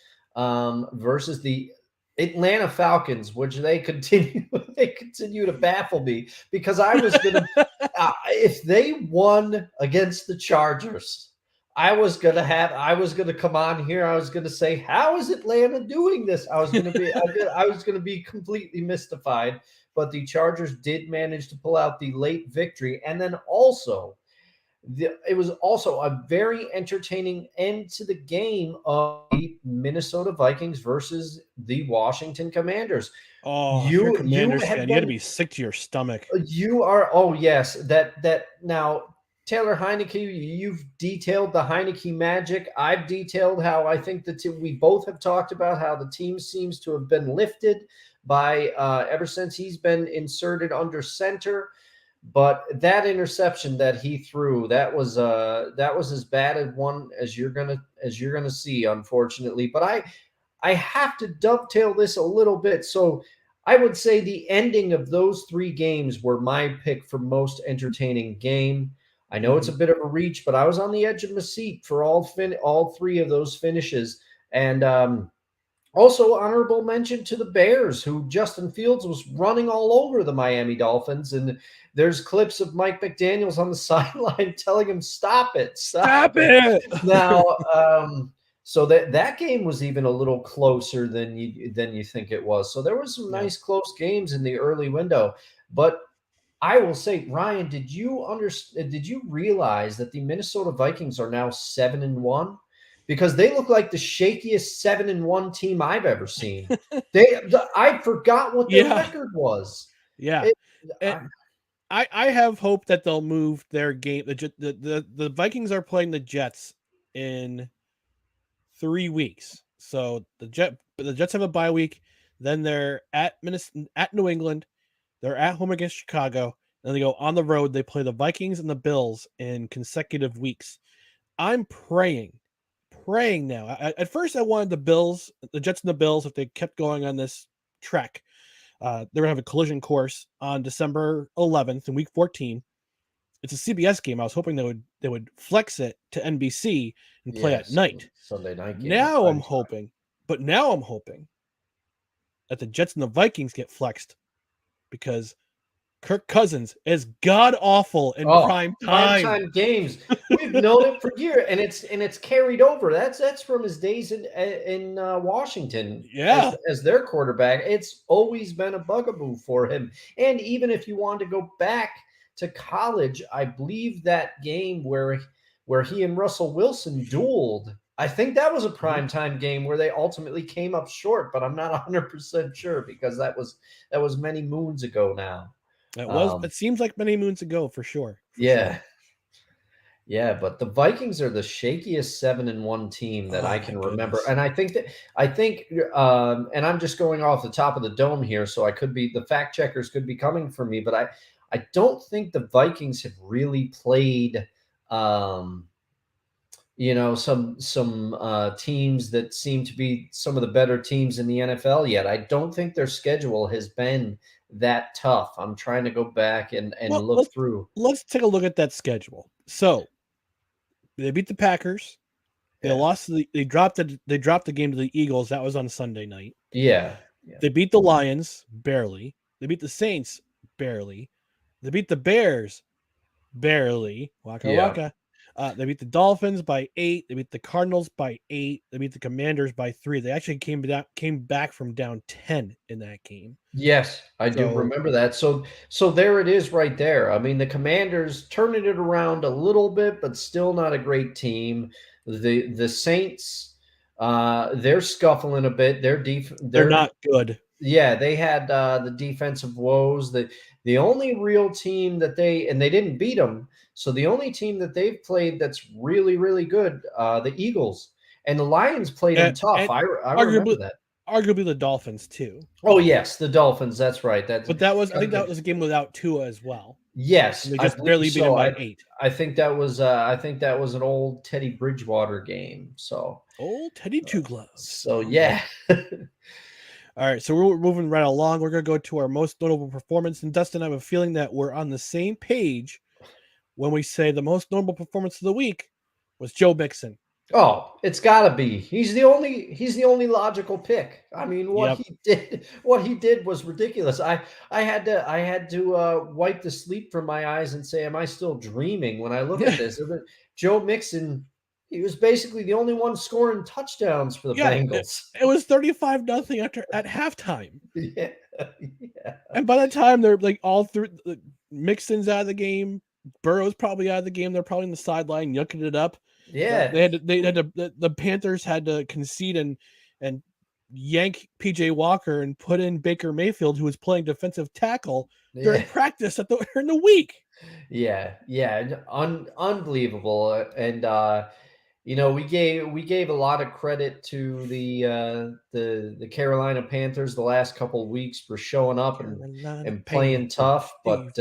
versus the Atlanta Falcons, which they continue to baffle me because I was gonna if they won against the Chargers, I was gonna come on here. I was gonna say, how is Atlanta doing this? I was gonna be completely mystified. But the Chargers did manage to pull out the late victory, and then also it was also a very entertaining end to the game of the Minnesota Vikings versus the Washington Commanders. Oh, if you're a Commanders fan, you got to be sick to your stomach. You are. Oh yes, that now. Taylor Heineke, you've detailed the Heineke magic. I've detailed how I think we both have talked about how the team seems to have been lifted by ever since he's been inserted under center. But that interception that he threw, that was as bad a one as you're gonna see, unfortunately. But I have to dovetail this a little bit. So I would say the ending of those 3 games were my pick for most entertaining game. I know it's a bit of a reach, but I was on the edge of my seat for all 3 of those finishes. And also honorable mention to the Bears, who Justin Fields was running all over the Miami Dolphins. And there's clips of Mike McDaniels on the sideline telling him, stop it. Now, so that game was even a little closer than you think it was. So there was some nice close games in the early window. But I will say, Ryan, did you realize that the Minnesota Vikings are now 7-1? because they look like the shakiest 7-1 team I've ever seen. I forgot what their Yeah. record was. Yeah. It, And I have hope that they'll move their game. The Vikings are playing the Jets in 3 weeks. So the Jets have a bye week. Then they're at New England. They're at home against Chicago. Then they go on the road. They play the Vikings and the Bills in consecutive weeks. I'm praying now. At first, I wanted the Jets and the Bills, if they kept going on this trek, they're gonna have a collision course on December 11th in Week 14. It's a CBS game. I was hoping they would flex it to NBC and play at yes, night. Sunday night game, Now I'm prime time. hoping, that the Jets and the Vikings get flexed because Kirk Cousins is god awful in prime time. Games. We've known it for years, and it's carried over. That's from his days in Washington Yeah. as their quarterback. It's always been a bugaboo for him. And even if you want to go back to college, I believe that game where he and Russell Wilson dueled. I think that was a primetime game where they ultimately came up short, but I'm not 100% sure because that was many moons ago now. It seems like many moons ago for sure. Yeah. Sure. Yeah, but the Vikings are the shakiest 7-1 team that I Oh my can remember. goodness. And I think and I'm just going off the top of the dome here, so the fact checkers could be coming for me, but I don't think the Vikings have really played some teams that seem to be some of the better teams in the NFL yet. I don't think their schedule has been that tough. I'm trying to go back and Well, look through. let's take a look at that schedule. So they beat the Packers. They Yeah. lost. They dropped the game to the Eagles. That was on Sunday night. Yeah. They beat the Lions barely. They beat the Saints barely. They beat the Bears barely. Waka Yeah. waka. They beat the Dolphins by 8. They beat the Cardinals by 8. They beat the Commanders by 3. They actually came back from down 10 in that game. Yes, I do So remember that. So there it is right there. I mean, the Commanders turning it around a little bit, but still not a great team. The Saints, they're scuffling a bit. they're not good. Yeah, they had the defensive woes. The only real team that they didn't beat them. So the only team that they've played that's really really good, the Eagles and the Lions played them tough. And I remember arguably that. arguably the Dolphins too. Oh yes, the Dolphins. That's right. But I think that was a game without Tua as well. Yes, And they I just believe barely beat him so. by 8. I think that was an old Teddy Bridgewater game. So Old Teddy Two Gloves. yeah. All right, so we're moving right along. We're going to go to our most notable performance. And Dustin, I have a feeling that we're on the same page when we say the most notable performance of the week was Joe Mixon. Oh, it's got to be. He's the only logical pick. I mean, what he did was ridiculous. I had to wipe the sleep from my eyes and say, am I still dreaming when I look at this? Joe Mixon, he was basically the only one scoring touchdowns for the Bengals. It was 35-0 at halftime. Yeah, yeah. And by the time they're like all through, Mixon's out of the game, Burrow's probably out of the game. They're probably on the sideline yucking it up. Yeah. The Panthers had to concede and yank PJ Walker and put in Baker Mayfield, who was playing defensive tackle during practice during the week. Yeah, unbelievable. And we gave a lot of credit to the Carolina Panthers the last couple of weeks for showing up and playing tough, but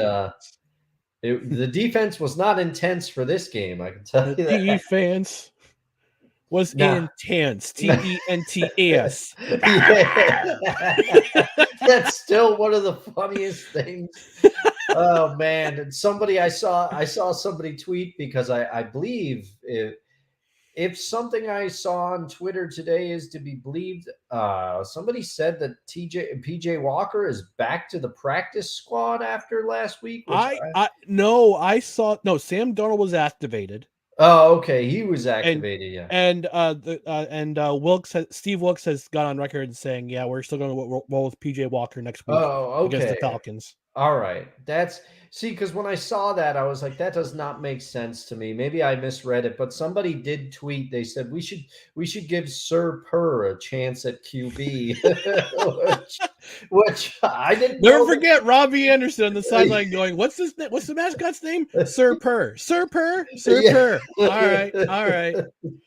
the defense was not intense for this game. I can tell you that. The defense was intense. TENTS. That's still one of the funniest things. Oh man! And I saw somebody tweet, because I believe if something I saw on Twitter today is to be believed, somebody said that PJ Walker is back to the practice squad after last week. Sam Darnold was activated. Oh, okay. He was and activated. Yeah. Wilkes Steve Wilkes has got on record saying, yeah, we're still going to roll with PJ Walker next week Oh, against the okay. Falcons. All right. That's see, because when I saw that, I was like, that does not make sense to me. Maybe I misread it, but somebody did tweet. They said we should give Sir Purr a chance at QB, which I didn't Never know forget Robbie Anderson on the sideline going, What's the mascot's name? Sir Purr. Sir Purr. Sir yeah. Purr. All right. All right.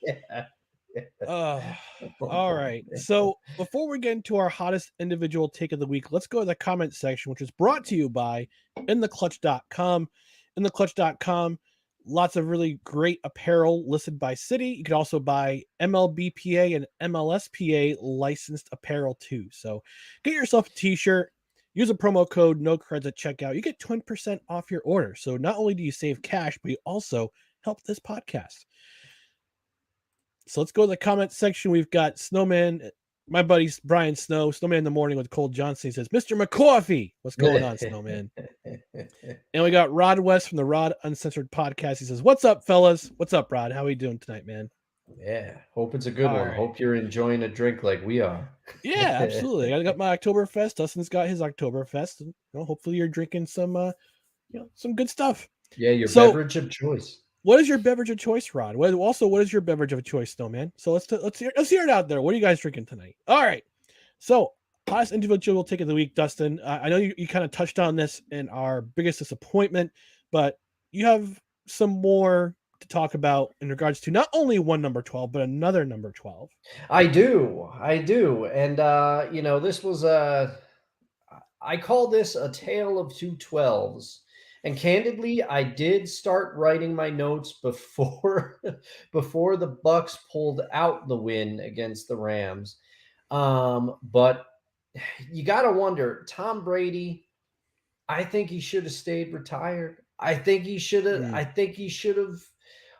Yeah. All right. So before we get into our hottest individual take of the week, let's go to the comment section, which is brought to you by intheclutch.com. Intheclutch.com, lots of really great apparel listed by city. You can also buy MLBPA and MLSPA licensed apparel too. So get yourself a t-shirt, use a promo code NOCREDS at checkout. You get 20% off your order. So not only do you save cash, but you also help this podcast. So let's go to the comment section. We've got Snowman, my buddy Brian Snowman in the morning with Cole Johnson. He says, Mr. McCoffee, what's going on, Snowman? And we got Rod West from the Rod Uncensored podcast. He says, what's up, fellas? What's up, Rod? How are you doing tonight, man? Yeah. Hope it's a good All one. right. Hope you're enjoying a drink like we are. Yeah, absolutely. I got my Oktoberfest. Dustin's got his Oktoberfest. And, hopefully you're drinking some, some good stuff. Yeah, your So, beverage of choice. what is your beverage of choice, Rod? What is your beverage of choice, Snowman? So let's hear it out there. What are you guys drinking tonight? All right. So, hottest individual take of the week, Dustin. I know you kind of touched on this in our biggest disappointment, but you have some more to talk about in regards to not only one number 12, but another number 12. I do. And this was I call this a tale of two 12s. And candidly, I did start writing my notes before before the Bucks pulled out the win against the Rams. But you got to wonder, Tom Brady, I think he should have stayed retired. I think he should have. Mm, I think he should have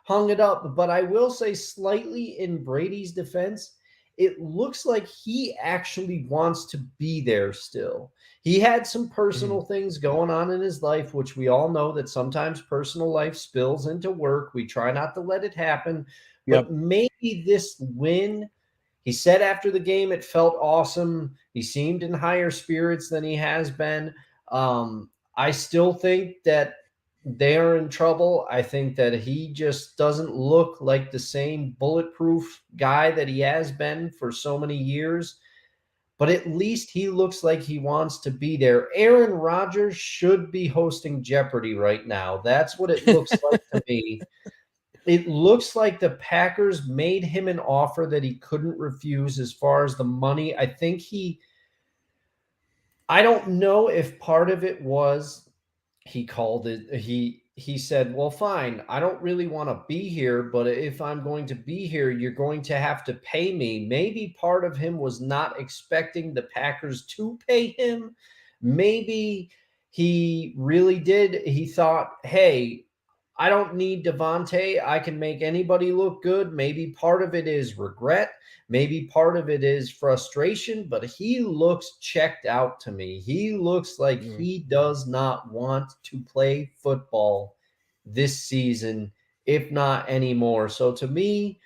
hung it up. But I will say, slightly in Brady's defense, it looks like he actually wants to be there still. He had some mm, personal things going on in his life, which we all know that sometimes personal life spills into work. We try not to let it happen. yep. But maybe this win, he said after the game, it felt awesome. He seemed in higher spirits than he has been. I still think that they are in trouble. I think that he just doesn't look like the same bulletproof guy that he has been for so many years. But at least he looks like he wants to be there. Aaron Rodgers should be hosting Jeopardy right now. That's what it looks like to me. It looks like the Packers made him an offer that he couldn't refuse as far as the money. I don't know if part of it was he called it he said, "Well, fine. I don't really want to be here, but if I'm going to be here, you're going to have to pay me." Maybe part of him was not expecting the Packers to pay him. Maybe he really did. He thought, "Hey, I don't need Devontae. I can make anybody look good." Maybe part of it is regret. Maybe part of it is frustration, but he looks checked out to me. He looks like Mm, he does not want to play football this season, if not anymore. So to me,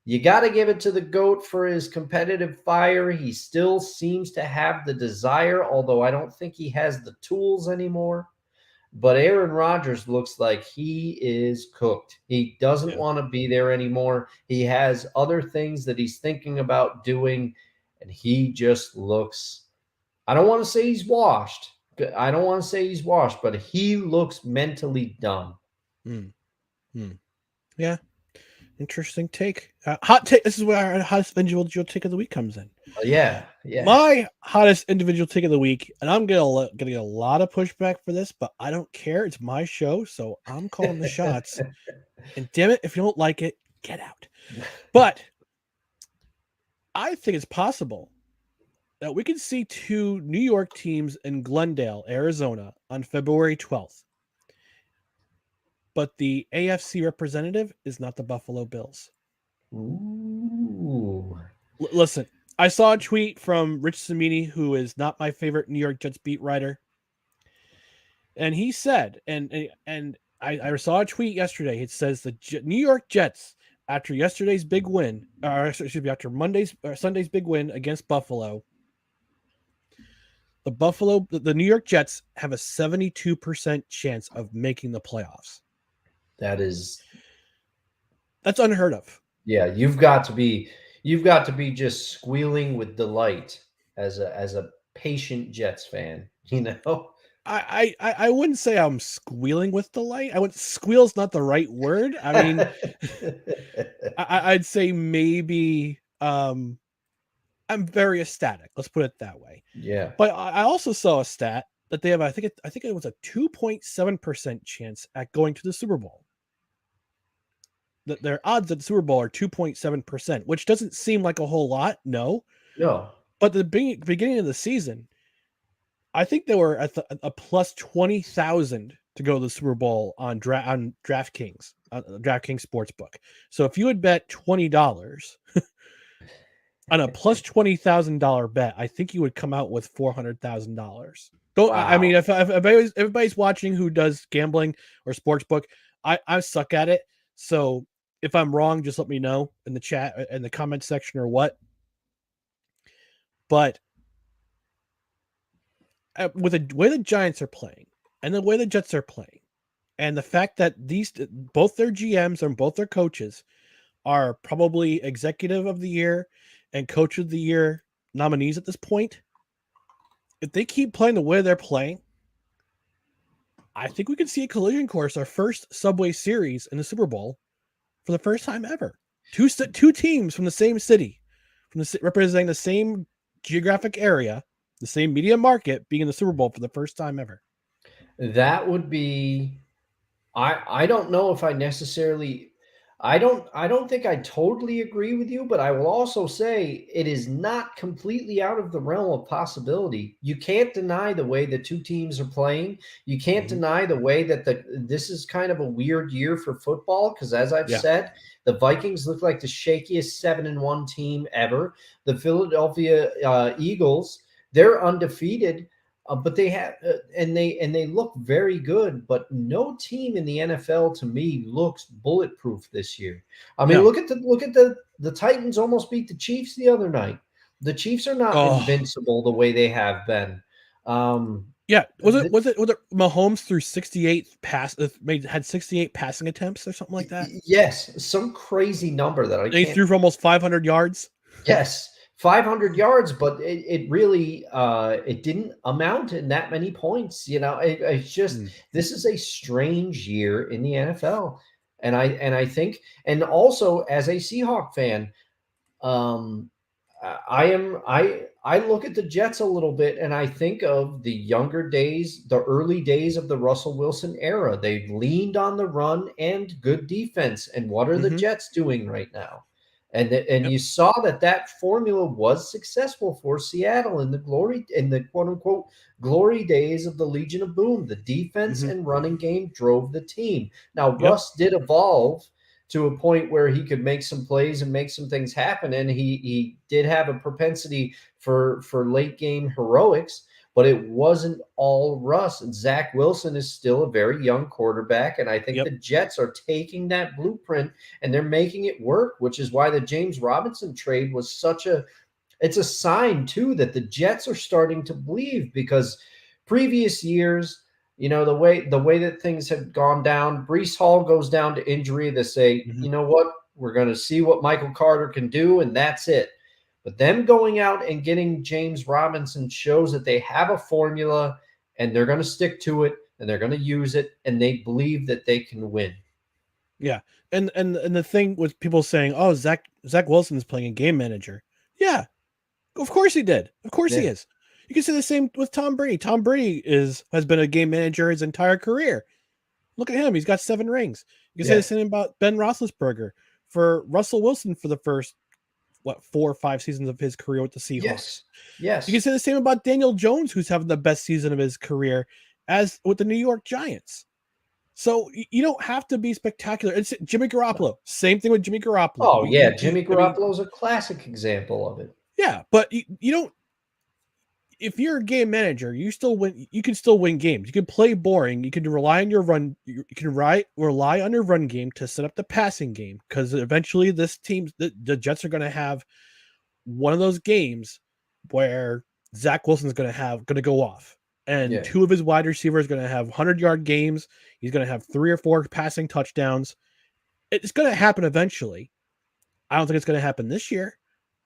you got to give it to the GOAT for his competitive fire. He still seems to have the desire, although I don't think he has the tools anymore. But Aaron Rodgers looks like he is cooked. He doesn't yeah. want to be there anymore. He has other things that he's thinking about doing, and he just looks, I don't want to say he's washed. I don't want to say he's washed, but he looks mentally done. Mm, mm. Yeah. Interesting take. Hot take. This is where our hottest individual take of the week comes in. Yeah, yeah. My hottest individual take of the week, and I'm gonna get a lot of pushback for this, but I don't care. It's my show, so I'm calling the shots. And damn it, if you don't like it, get out. But I think it's possible that we could see two New York teams in Glendale, Arizona on February 12th. But the AFC representative is not the Buffalo Bills. Ooh. Listen, I saw a tweet from Rich Cimini, who is not my favorite New York Jets beat writer. And he said, and I saw a tweet yesterday. It says the New York Jets, after yesterday's big win, or excuse me, after Sunday's big win against Buffalo, the New York Jets have a 72% chance of making the playoffs. That's unheard of. Yeah, you've got to be just squealing with delight as a patient Jets fan, you know? I wouldn't say I'm squealing with delight. I would squeal's not the right word. I mean, I'd say maybe I'm very ecstatic. Let's put it that way. Yeah. But I also saw a stat that they have. I think it was a 2.7% chance at going to the Super Bowl. That their odds at the Super Bowl are 2.7%, which doesn't seem like a whole lot. No, No. but the beginning of the season, I think they were at a plus 20,000 to go to the Super Bowl on DraftKings, DraftKings Sportsbook. So if you had bet $20 on a plus $20,000 bet, I think you would come out with $400,000. Don't I mean Wow. if everybody's watching who does gambling or sportsbook, I suck at it. So if I'm wrong, just let me know in the chat, in the comment section, or what. But with the way the Giants are playing and the way the Jets are playing, and the fact that both their GMs and both their coaches are probably executive of the year and coach of the year nominees at this point, if they keep playing the way they're playing, I think we could see a collision course, our first Subway Series in the Super Bowl for the first time ever. Two teams from the same city, representing the same geographic area, the same media market, being in the Super Bowl for the first time ever. That would be I don't know if I don't think I totally agree with you, but I will also say it is not completely out of the realm of possibility. You can't deny the way the two teams are playing. You can't Mm-hmm. deny the way that this is kind of a weird year for football because, as I've Yeah. said, the Vikings look like the shakiest 7-1 team ever. The Philadelphia Eagles, they're undefeated. But they have and they look very good, but no team in the NFL to me looks bulletproof this year. I mean, No. look at the Titans almost beat the Chiefs the other night. The Chiefs are not Oh. invincible the way they have been. Yeah. The, Was it Mahomes through 68 had 68 passing attempts or something like that? yes, some crazy number that I And he can't. threw for almost 500 yards. Yes, 500 yards, but it really it didn't amount in that many points. It's just Mm. this is a strange year in the NFL, and I think, and also as a Seahawk fan, um, I look at the Jets a little bit, and I think of the younger days, the early days of the Russell Wilson era. They've leaned on the run and good defense, and what are the Mm-hmm. Jets doing right now? And Yep. you saw that formula was successful for Seattle in the quote unquote glory days of the Legion of Boom. The defense Mm-hmm. and running game drove the team. Now Yep. Russ did evolve to a point where he could make some plays and make some things happen, and he did have a propensity for late game heroics. But it wasn't all Russ. And Zach Wilson is still a very young quarterback. And I think Yep. the Jets are taking that blueprint and they're making it work, which is why the James Robinson trade was it's a sign too that the Jets are starting to believe, because previous years, the way that things have gone down, Brees Hall goes down to injury. They say, Mm-hmm. you know what, we're going to see what Michael Carter can do, and that's it. But them going out and getting James Robinson shows that they have a formula and they're going to stick to it and they're going to use it and they believe that they can win. Yeah. And the thing with people saying, "Oh, Zach Wilson's playing a game manager." Yeah, of course he did. Of course he Yeah. is. You can say the same with Tom Brady. Tom Brady has been a game manager his entire career. Look at him; he's got 7 rings. You can say the Yeah. same about Ben Roethlisberger. For Russell Wilson, for the first 4 or 5 seasons of his career with the Seahawks. Yes. You can Yes. say the same about Daniel Jones, who's having the best season of his career as with the New York Giants. So you don't have to be spectacular. It's Jimmy Garoppolo. Same thing with Jimmy Garoppolo. Oh yeah, Jimmy I mean, Garoppolo is a classic example of it. yeah, but you don't. if you're a game manager, you still win. You can still win games. You can play boring. You can rely on your run. You can rely on your run game to set up the passing game, because eventually this team, the Jets, are going to have one of those games where Zach Wilson's going to go off, and Yeah. two of his wide receivers are going to have 100-yard games. He's going to have 3 or 4 passing touchdowns. It's going to happen eventually. I don't think it's going to happen this year,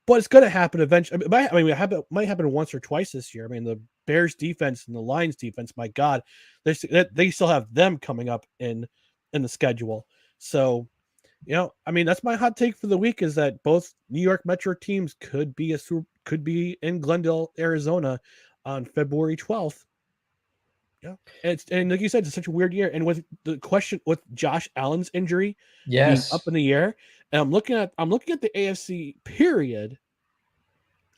but it's going to happen eventually. It might happen once or twice this year. I mean, the Bears defense and the Lions defense, my God, they still have them coming up in the schedule. So, that's my hot take for the week, is that both New York Metro teams could be in Glendale, Arizona on February 12th. Yeah. And like you said, it's such a weird year. And with the question with Josh Allen's injury being up Yes. in the air, and I'm looking at the AFC period,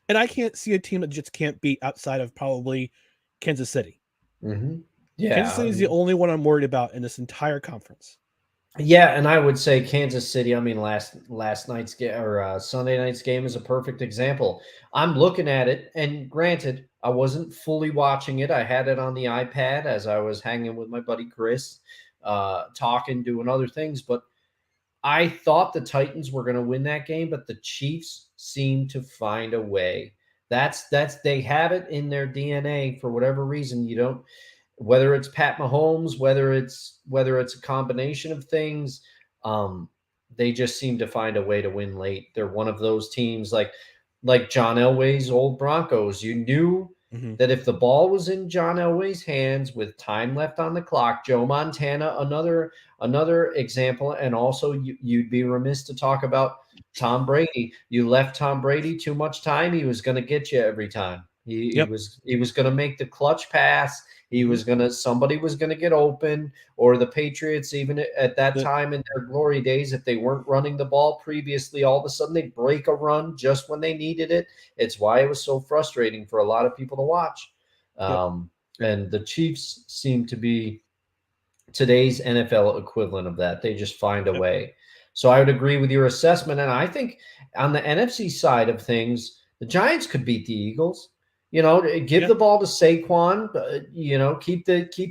and I can't see a team that just can't beat outside of probably Kansas City. Mm-hmm. Kansas Yeah. City is the only one I'm worried about in this entire conference. Yeah, and I would say Kansas City. I mean, last night's game or Sunday night's game is a perfect example. I'm looking at it, and granted, I wasn't fully watching it. I had it on the iPad as I was hanging with my buddy Chris, talking, doing other things. But I thought the Titans were going to win that game, but the Chiefs seemed to find a way. That's they have it in their DNA for whatever reason. You don't, whether it's Pat Mahomes, whether it's a combination of things, they just seem to find a way to win late. They're one of those teams like John Elway's old Broncos. You knew Mm-hmm. that if the ball was in John Elway's hands with time left on the clock, Joe Montana, another example, and also you'd be remiss to talk about Tom Brady. You left Tom Brady too much time, he was going to get you every time. He Yep. was he was going to make the clutch pass. He Mm-hmm. was going to somebody was going to get open, or the Patriots, even at that The time in their glory days, if they weren't running the ball previously, all of a sudden they'd break a run just when they needed it. It's why it was so frustrating for a lot of people to watch. Yep. And the Chiefs seem to be today's NFL equivalent of that. They just find a Yep. way. So I would agree with your assessment. And I think on the NFC side of things, the Giants could beat the Eagles. Give Yeah. the ball to Saquon. Keep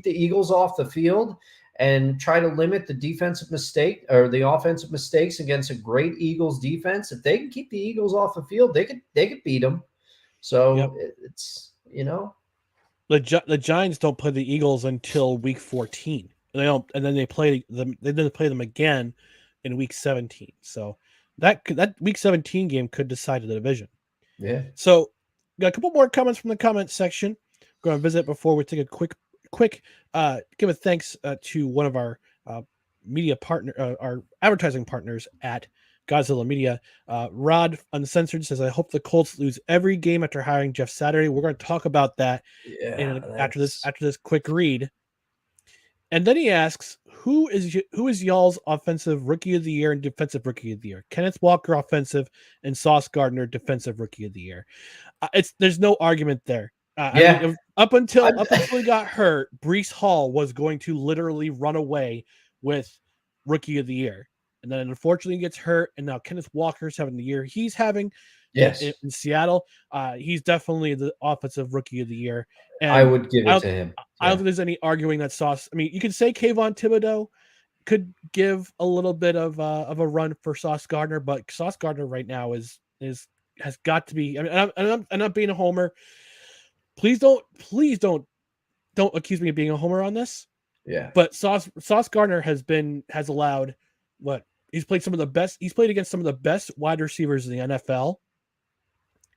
the Eagles off the field and try to limit the defensive mistake or the offensive mistakes against a great Eagles defense. If they can keep the Eagles off the field, they could beat them. Yep. So it's The Giants don't play the Eagles until week 14. They don't, and then they play them. They then play them again in week 17. So that week 17 game could decide the division. yeah. So got a couple more comments from the comment section. We're going to visit before we take a quick give a thanks to one of our media partner, our advertising partners at Godzilla Media. Rod Uncensored says, "I hope the Colts lose every game after hiring Jeff Saturday." We're going to talk about that Yeah, after that's this quick read. And then he asks, who is y'all's offensive rookie of the year and defensive rookie of the year? Kenneth Walker offensive and Sauce Gardner defensive rookie of the year. There's no argument there. yeah. Up until I- he got hurt, Breece Hall was going to literally run away with rookie of the year, and then unfortunately he gets hurt, and now Kenneth Walker's having the year he's having yes, in Seattle. He's definitely the offensive rookie of the year, I and would give I it don't, to him. I don't Yeah, think there's any arguing that Sauce. I mean, you could say Kayvon Thibodeau could give a little bit of a run for Sauce Gardner, but Sauce Gardner right now has got to be. I mean, I'm not being a homer. Please don't accuse me of being a homer on this. yeah. But Sauce Gardner has allowed what he's played some of the best. He's played against some of the best wide receivers in the NFL,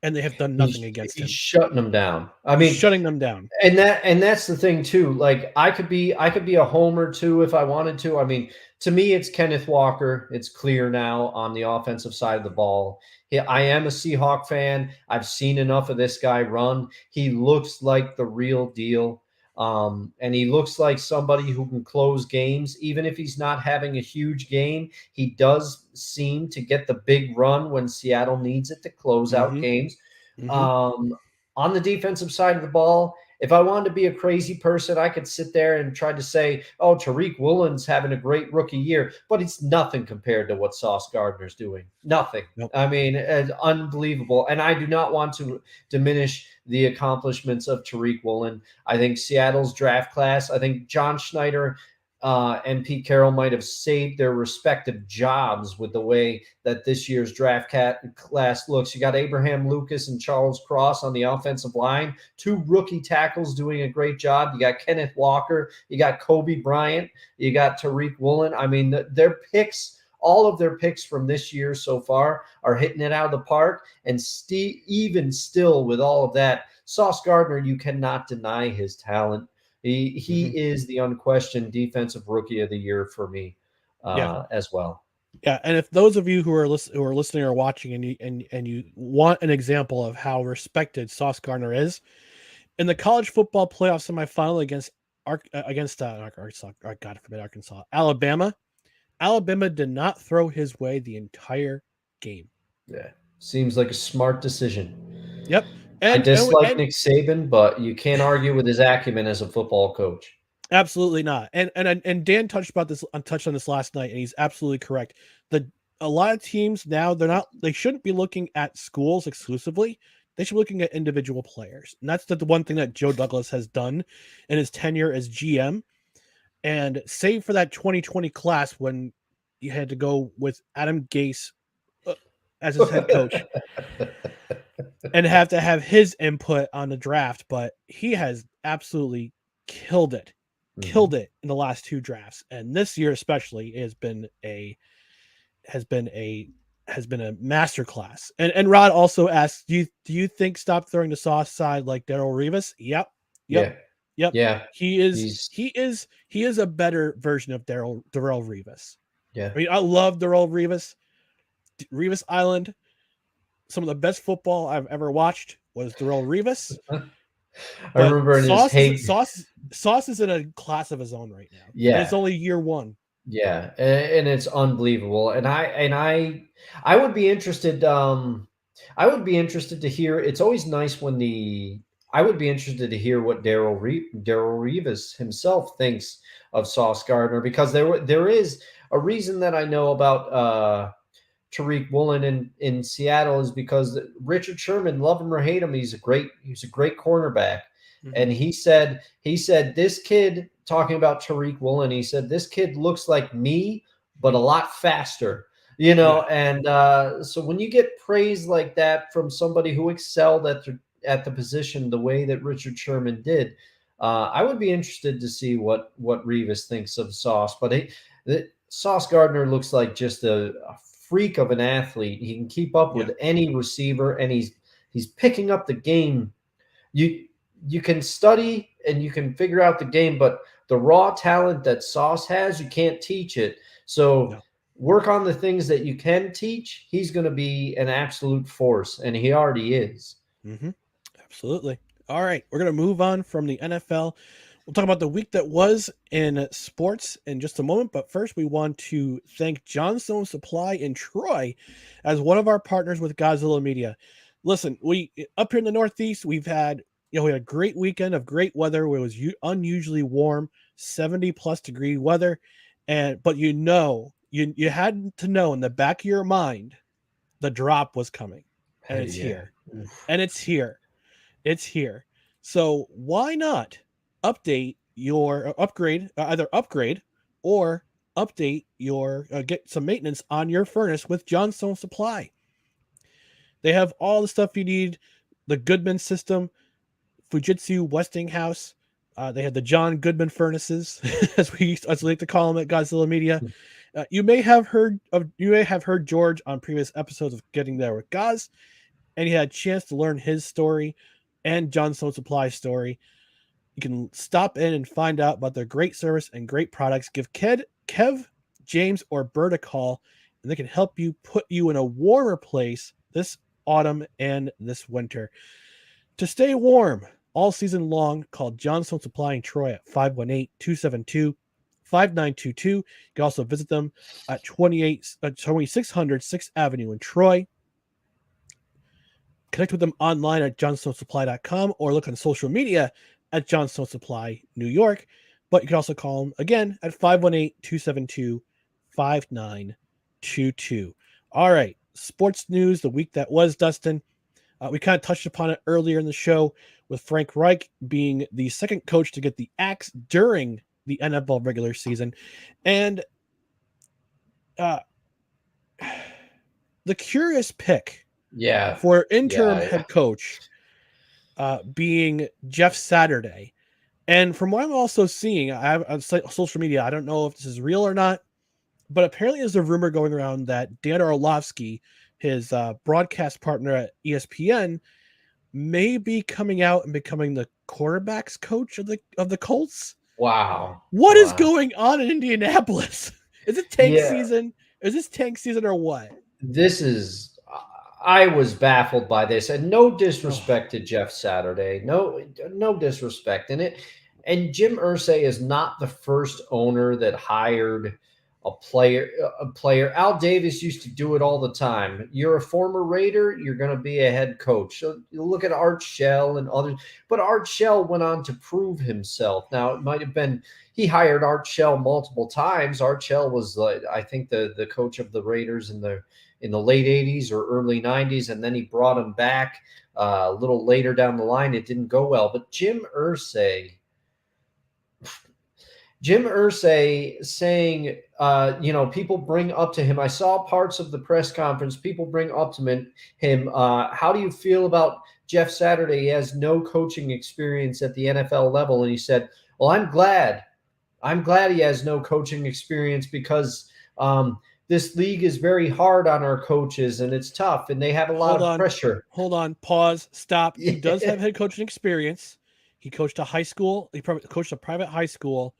and they have done nothing He's against he's him. shutting them down. I He's mean, shutting them down. and that's the thing too. Like I could be a homer too if I wanted to. I mean, to me, it's Kenneth Walker. It's clear now on the offensive side of the ball. I am a Seahawk fan. I've seen enough of this guy run. He looks like the real deal. And he looks like somebody who can close games, even if he's not having a huge game. He does seem to get the big run when Seattle needs it to close out Mm-hmm. games. Mm-hmm. Um, on the defensive side of the ball, if I wanted to be a crazy person, I could sit there and try to say, oh, Tariq Woolen's having a great rookie year, but it's nothing compared to what Sauce Gardner's doing. Nothing. Nope. I mean, it's unbelievable. And I do not want to diminish the accomplishments of Tariq Woolen. I think Seattle's draft class, I think John Schneider and Pete Carroll might have saved their respective jobs with the way that this year's draft class looks. You got Abraham Lucas and Charles Cross on the offensive line, two rookie tackles doing a great job. You got Kenneth Walker, you got Kobe Bryant, you got Tariq Woolen. I mean, their picks, all of their picks from this year so far are hitting it out of the park. And even still, with all of that, Sauce Gardner, you cannot deny his talent. He is the unquestioned defensive rookie of the year for me as well. Yeah, and if those of you who are listening or watching, and you want an example of how respected Sauce Gardner is, in the college football playoff semifinal against Arkansas, God forbid Arkansas, Alabama did not throw his way the entire game. Yeah, seems like a smart decision. Yep. I dislike Nick Saban, but you can't argue with his acumen as a football coach. Absolutely not. And Dan touched on this last night, and he's absolutely correct. A lot of teams now, they shouldn't be looking at schools exclusively. They should be looking at individual players. And that's the one thing that Joe Douglas has done in his tenure as GM. And save for that 2020 class when you had to go with Adam Gase as his head coach and have to have his input on the draft, but he has absolutely killed it in the last two drafts, and this year especially has been a masterclass. And Rod also asks, do you think stop throwing the Sauce side like Darrelle Revis? Yep. Yeah. He is a better version of Darrelle Revis. Yeah. I mean, I love Darrelle Revis. Revis Island. Some of the best football I've ever watched was Darrelle Revis. I remember Sauce is in a class of his own right now. Yeah. And it's only year one. Yeah, and it's unbelievable. And I would be interested. I would be interested to hear. It's always nice when I would be interested to hear what Darrelle Revis himself thinks of Sauce Gardner, because there is a reason that I know about Tariq Woolen in Seattle is because Richard Sherman, love him or hate him, he's a great cornerback. Mm-hmm. And he said this kid, talking about Tariq Woolen, he said this kid looks like me, but a lot faster. And so when you get praise like that from somebody who excelled at the position the way that Richard Sherman did, I would be interested to see what Revis thinks of Sauce. But Sauce Gardner looks like just a freak of an athlete. He can keep up with any receiver, and he's picking up the game. You can study and you can figure out the game, but the raw talent that Sauce has, you can't teach it. So work on the things that you can teach. He's going to be an absolute force, and he already is. Mm-hmm. Absolutely. All right, we're going to move on from the NFL. We'll talk about the week that was in sports in just a moment, but first we want to thank Johnstone Supply in Troy as one of our partners with Godzilla Media. Listen, we up here in the Northeast, we had a great weekend of great weather where it was unusually warm, 70 plus degree weather, but you had to know in the back of your mind the drop was coming, and it's here, and it's here. It's here. So why not upgrade or update your get some maintenance on your furnace with Johnstone Supply. They have all the stuff you need, the Goodman system, Fujitsu Westinghouse. They have the John Goodman furnaces, as we like to call them at Godzilla Media. You may have heard George on previous episodes of Getting There with Goz, and you had a chance to learn his story and Johnstone Supply's story. You can stop in and find out about their great service and great products. Give Kev, James, or Bert a call, and they can help you put you in a warmer place this autumn and this winter. To stay warm all season long, call Johnstone Supply in Troy at 518-272-5922. You can also visit them at 2600 6th Avenue in Troy. Connect with them online at johnstonesupply.com or look on social media at Johnstone Supply, New York. But you can also call them again at 518-272-5922. All right, sports news the week that was, Dustin. We kind of touched upon it earlier in the show with Frank Reich being the second coach to get the axe during the NFL regular season. And the curious pick for interim head coach being Jeff Saturday. And from what I'm also seeing, I have on social media, I don't know if this is real or not, but apparently there's a rumor going around that Dan Orlovsky, his broadcast partner at ESPN, may be coming out and becoming the quarterbacks coach of the Colts. Wow. What is going on in Indianapolis? Is it tank Yeah. season? Is this tank season or what? This is, I was baffled by this, and no disrespect to Jeff Saturday, no disrespect in it. And Jim Irsay is not the first owner that hired a player. Al Davis used to do it all the time. You're a former Raider, you're going to be a head coach. So you look at Art Shell and others, but Art Shell went on to prove himself. Now it might have been he hired Art Shell multiple times. Art Shell was, I think, the coach of the Raiders in the late 80s or early 90s, and then he brought him back a little later down the line. It didn't go well. But Jim Irsay saying, people bring up to him, I saw parts of the press conference, people bring up to him, how do you feel about Jeff Saturday? He has no coaching experience at the NFL level. And he said, well, I'm glad he has no coaching experience because this league is very hard on our coaches and it's tough and they have a lot of pressure. Hold on, pause, stop. He does have head coaching experience. He coached a high school. He coached a private high school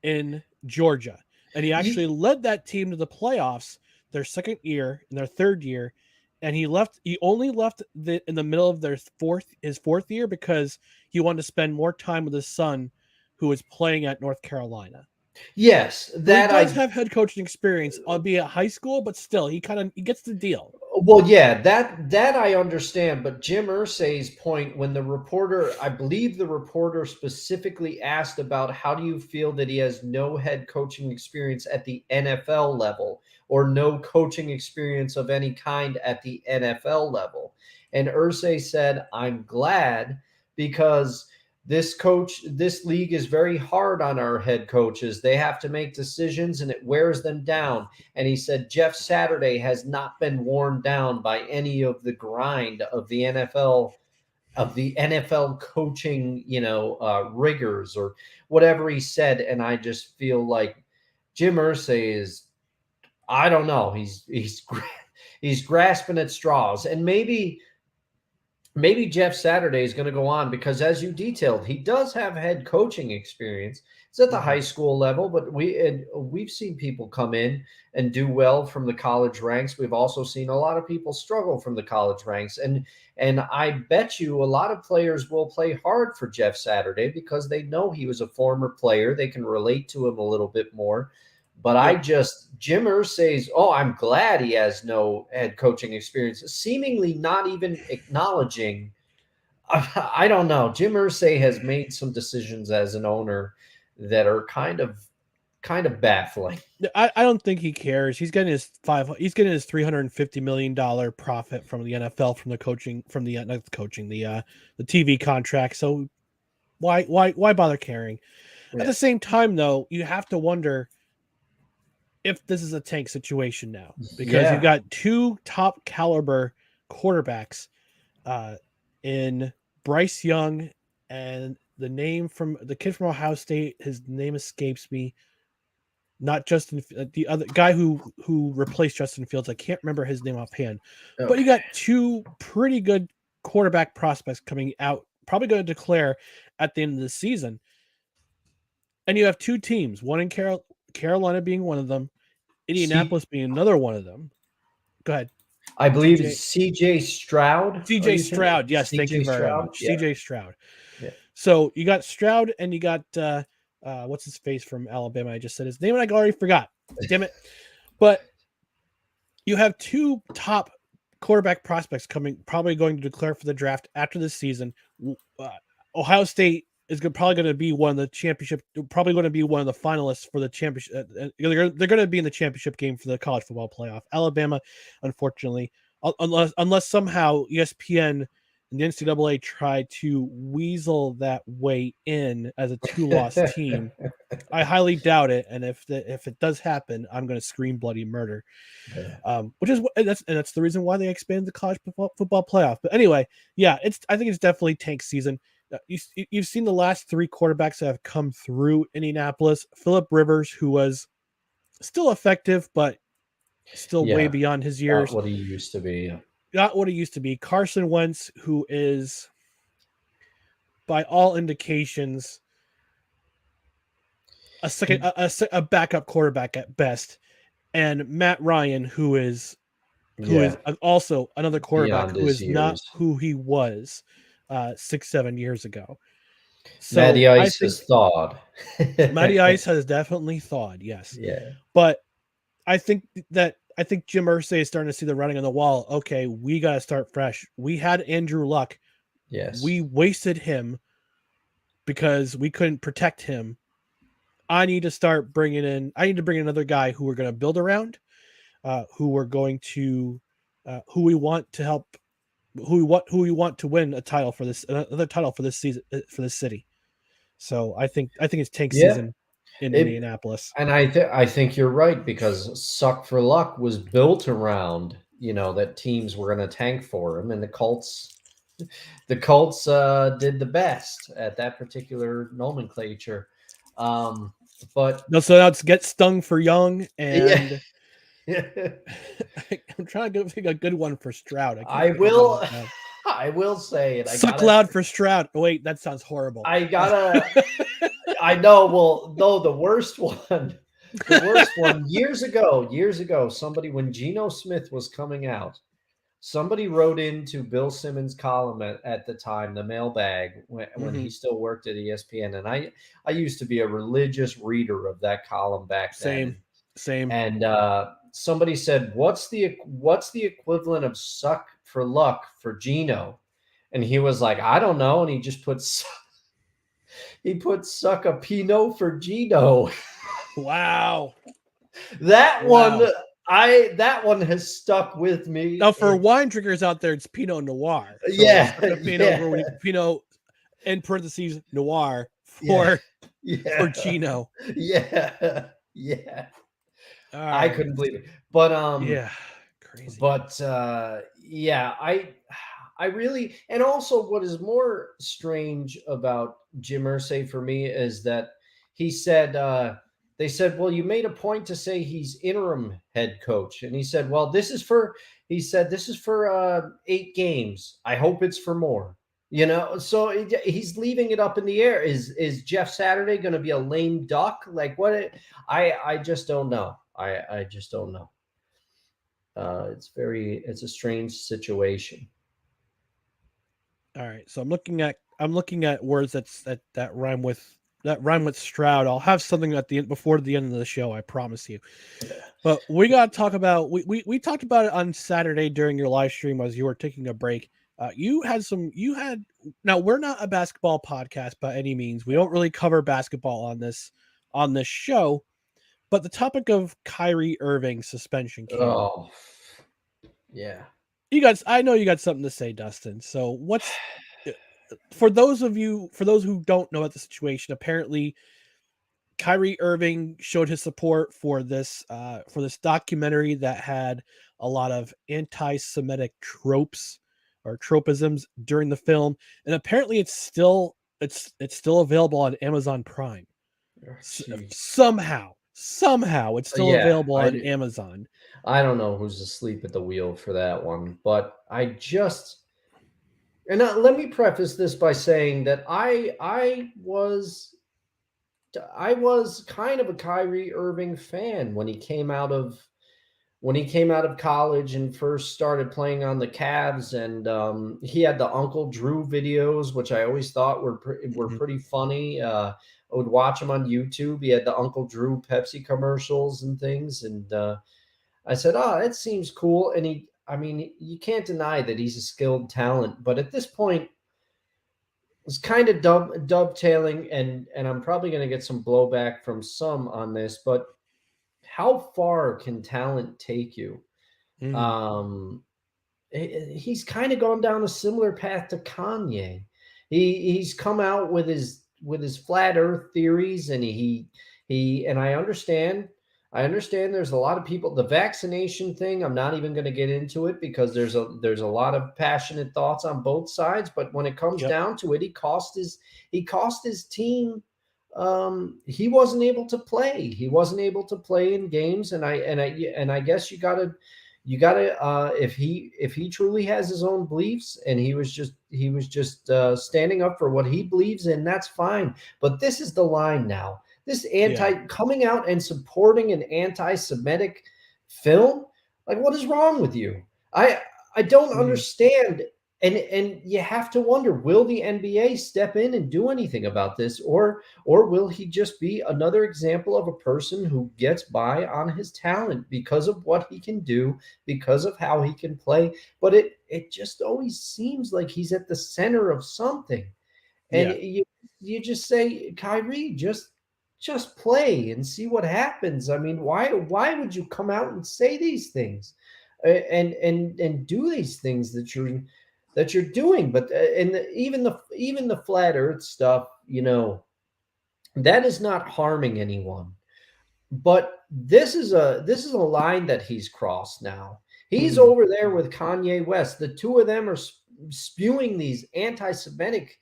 in Georgia, and he actually led that team to the playoffs their second year and their third year. And he only left in the middle of his fourth year because he wanted to spend more time with his son, who was playing at North Carolina. Yes, that he does have head coaching experience, albeit high school, but still, he gets the deal. Well, yeah, that I understand. But Jim Irsay's point, when I believe the reporter specifically asked about how do you feel that he has no head coaching experience at the NFL level or no coaching experience of any kind at the NFL level, and Irsay said, "I'm glad because." This league is very hard on our head coaches. They have to make decisions and it wears them down. And he said, Jeff Saturday has not been worn down by any of the grind of the NFL coaching, rigors or whatever he said. And I just feel like Jim Irsay is, I don't know. He's grasping at straws, and maybe Jeff Saturday is going to go on because, as you detailed, he does have head coaching experience. It's at the high school level, but we've seen people come in and do well from the college ranks. We've also seen a lot of people struggle from the college ranks, and I bet you a lot of players will play hard for Jeff Saturday because they know he was a former player. They can relate to him a little bit more. But Jim Irsay's, I'm glad he has no head coaching experience, seemingly not even acknowledging. I don't know. Jim Irsay has made some decisions as an owner that are kind of baffling. I don't think he cares. He's getting his $350 million profit from the NFL from the coaching, from the not the coaching, the TV contract. So why bother caring? Yeah. At the same time, though, you have to wonder if this is a tank situation now, because you've got two top caliber quarterbacks in Bryce Young and the kid from Ohio State. His name escapes me. Not Justin, the other guy who replaced Justin Fields. I can't remember his name offhand. Okay. But you got two pretty good quarterback prospects coming out, probably going to declare at the end of the season. And you have two teams, one in Carolina being one of them, Indianapolis being another one of them. Go ahead. I believe it's C.J. Stroud. C.J. Stroud, yes, thank you very much. Yeah. C.J. Stroud. Yeah. So you got Stroud and you got what's his face from Alabama? I just said his name and I already forgot. Damn it. But you have two top quarterback prospects probably going to declare for the draft after this season. Ohio State probably going to be one of the championship, probably going to be one of the finalists for the championship. They're going to be in the championship game for the college football playoff. Alabama, unfortunately, unless somehow ESPN and the NCAA try to weasel that way in as a 2-loss team. I highly doubt it, and if it does happen, I'm going to scream bloody murder. Which is that's the reason why they expanded the college football playoff. But anyway, yeah, I think it's definitely tank season. You've seen the last 3 quarterbacks that have come through Indianapolis. Phillip Rivers, who was still effective, but still way beyond his years. Not what he used to be. Not what he used to be. Carson Wentz, who is, by all indications, a backup quarterback at best, and Matt Ryan, who is also another quarterback Beyond who his is not years. who he was 6-7 years ago. So Matty I Ice think has thawed. Matty Ice has definitely thawed, yes. Yeah. But I think Jim Irsay is starting to see the writing on the wall. Okay, we got to start fresh. We had Andrew Luck. Yes. We wasted him because we couldn't protect him. I need to bring in another guy who we're going to build around, who we're going to, who we want to help, who we want to win another title for this season, for this city. So I think it's tank season in Indianapolis. And I think you're right, because Suck for Luck was built around, that teams were going to tank for him, and the Colts did the best at that particular nomenclature. But so now it's Get Stung for Young, and yeah. I'm trying to think a good one for Stroud. I will say it. Suck loud for Stroud. Oh, wait, that sounds horrible. I know. Well, no, the worst one years ago, somebody, when Geno Smith was coming out, somebody wrote into Bill Simmons' column at the time, the mailbag, when he still worked at ESPN. And I used to be a religious reader of that column back then. Same. And somebody said, what's the equivalent of Suck for Luck for Geno? And he was like, I don't know. And he just put Suck a Pinot for Geno. Wow. That one has stuck with me. Now, for wine drinkers out there, it's Pinot Noir. So Pinot in parentheses Noir for Geno. Yeah. I couldn't believe it. But crazy. But I really, and also what is more strange about Jim Irsay for me is that he said, they said, well, you made a point to say he's interim head coach. And he said, well, this is for 8 games. I hope it's for more, so he's leaving it up in the air. Is Jeff Saturday going to be a lame duck? Like what? I just don't know. I just don't know. It's a strange situation. All right. So I'm looking at words that rhyme with Stroud. I'll have something at the end, before the end of the show, I promise you. But we got to talk about, we talked about it on Saturday during your live stream as you were taking a break. Now we're not a basketball podcast by any means. We don't really cover basketball on this show, but the topic of Kyrie Irving suspension came. Oh, yeah. I know you got something to say, Dustin. So for those who don't know about the situation, apparently Kyrie Irving showed his support for this documentary that had a lot of anti-Semitic tropes or tropisms during the film, and apparently it's still available on Amazon Prime. Somehow it's still available on Amazon. I don't know who's asleep at the wheel for that one, but let me preface this by saying that I was kind of a Kyrie Irving fan when he came out of college and first started playing on the Cavs, and he had the Uncle Drew videos, which I always thought were pretty funny. I would watch him on YouTube. He had the Uncle Drew Pepsi commercials and things, and I said, "Oh, that seems cool." And you can't deny that he's a skilled talent, but at this point, it's kind of dovetailing, and I'm probably going to get some blowback from some on this, but how far can talent take you? Mm, Um, he's kind of gone down a similar path to Kanye. He's come out with his flat Earth theories, and he and I understand there's a lot of people. The vaccination thing, I'm not even going to get into it because there's a lot of passionate thoughts on both sides. But when it comes yep. down to it, he cost his team. He wasn't able to play. He wasn't able to play in games, and I guess you gotta if he truly has his own beliefs and he was just standing up for what he believes in, that's fine. But this is the line now. This Yeah. anti coming out and supporting an anti-Semitic film, like what is wrong with you? I don't Mm, understand. And you have to wonder, will the NBA step in and do anything about this, or will he just be another example of a person who gets by on his talent because of what he can do, because of how he can play? But it just always seems like he's at the center of something. And yeah. you just say, Kyrie, just play and see what happens. I mean, why would you come out and say these things, and do these things that you're doing? But even the flat Earth stuff, that is not harming anyone. But this is a line that he's crossed now. He's Mm, over there with Kanye West. The two of them are spewing these anti-Semitic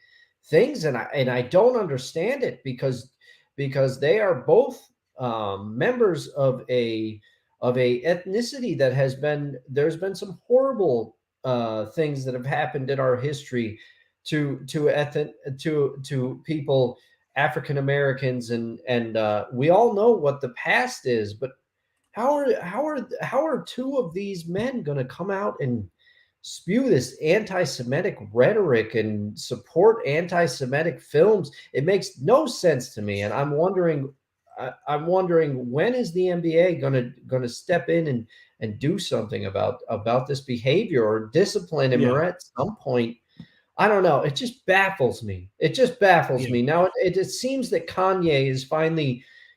things, and I don't understand it because they are both members of a ethnicity that has been there's been some horrible things that have happened in our history to people, African Americans, and we all know what the past is. But how are two of these men going to come out and spew this anti-Semitic rhetoric and support anti-Semitic films? It makes no sense to me, and I'm wondering, when is the NBA going to step in and do something about this behavior, or discipline him, yeah. or at some point, I don't know. It just baffles me. It just baffles Yeah. me. Now it seems that Kanye is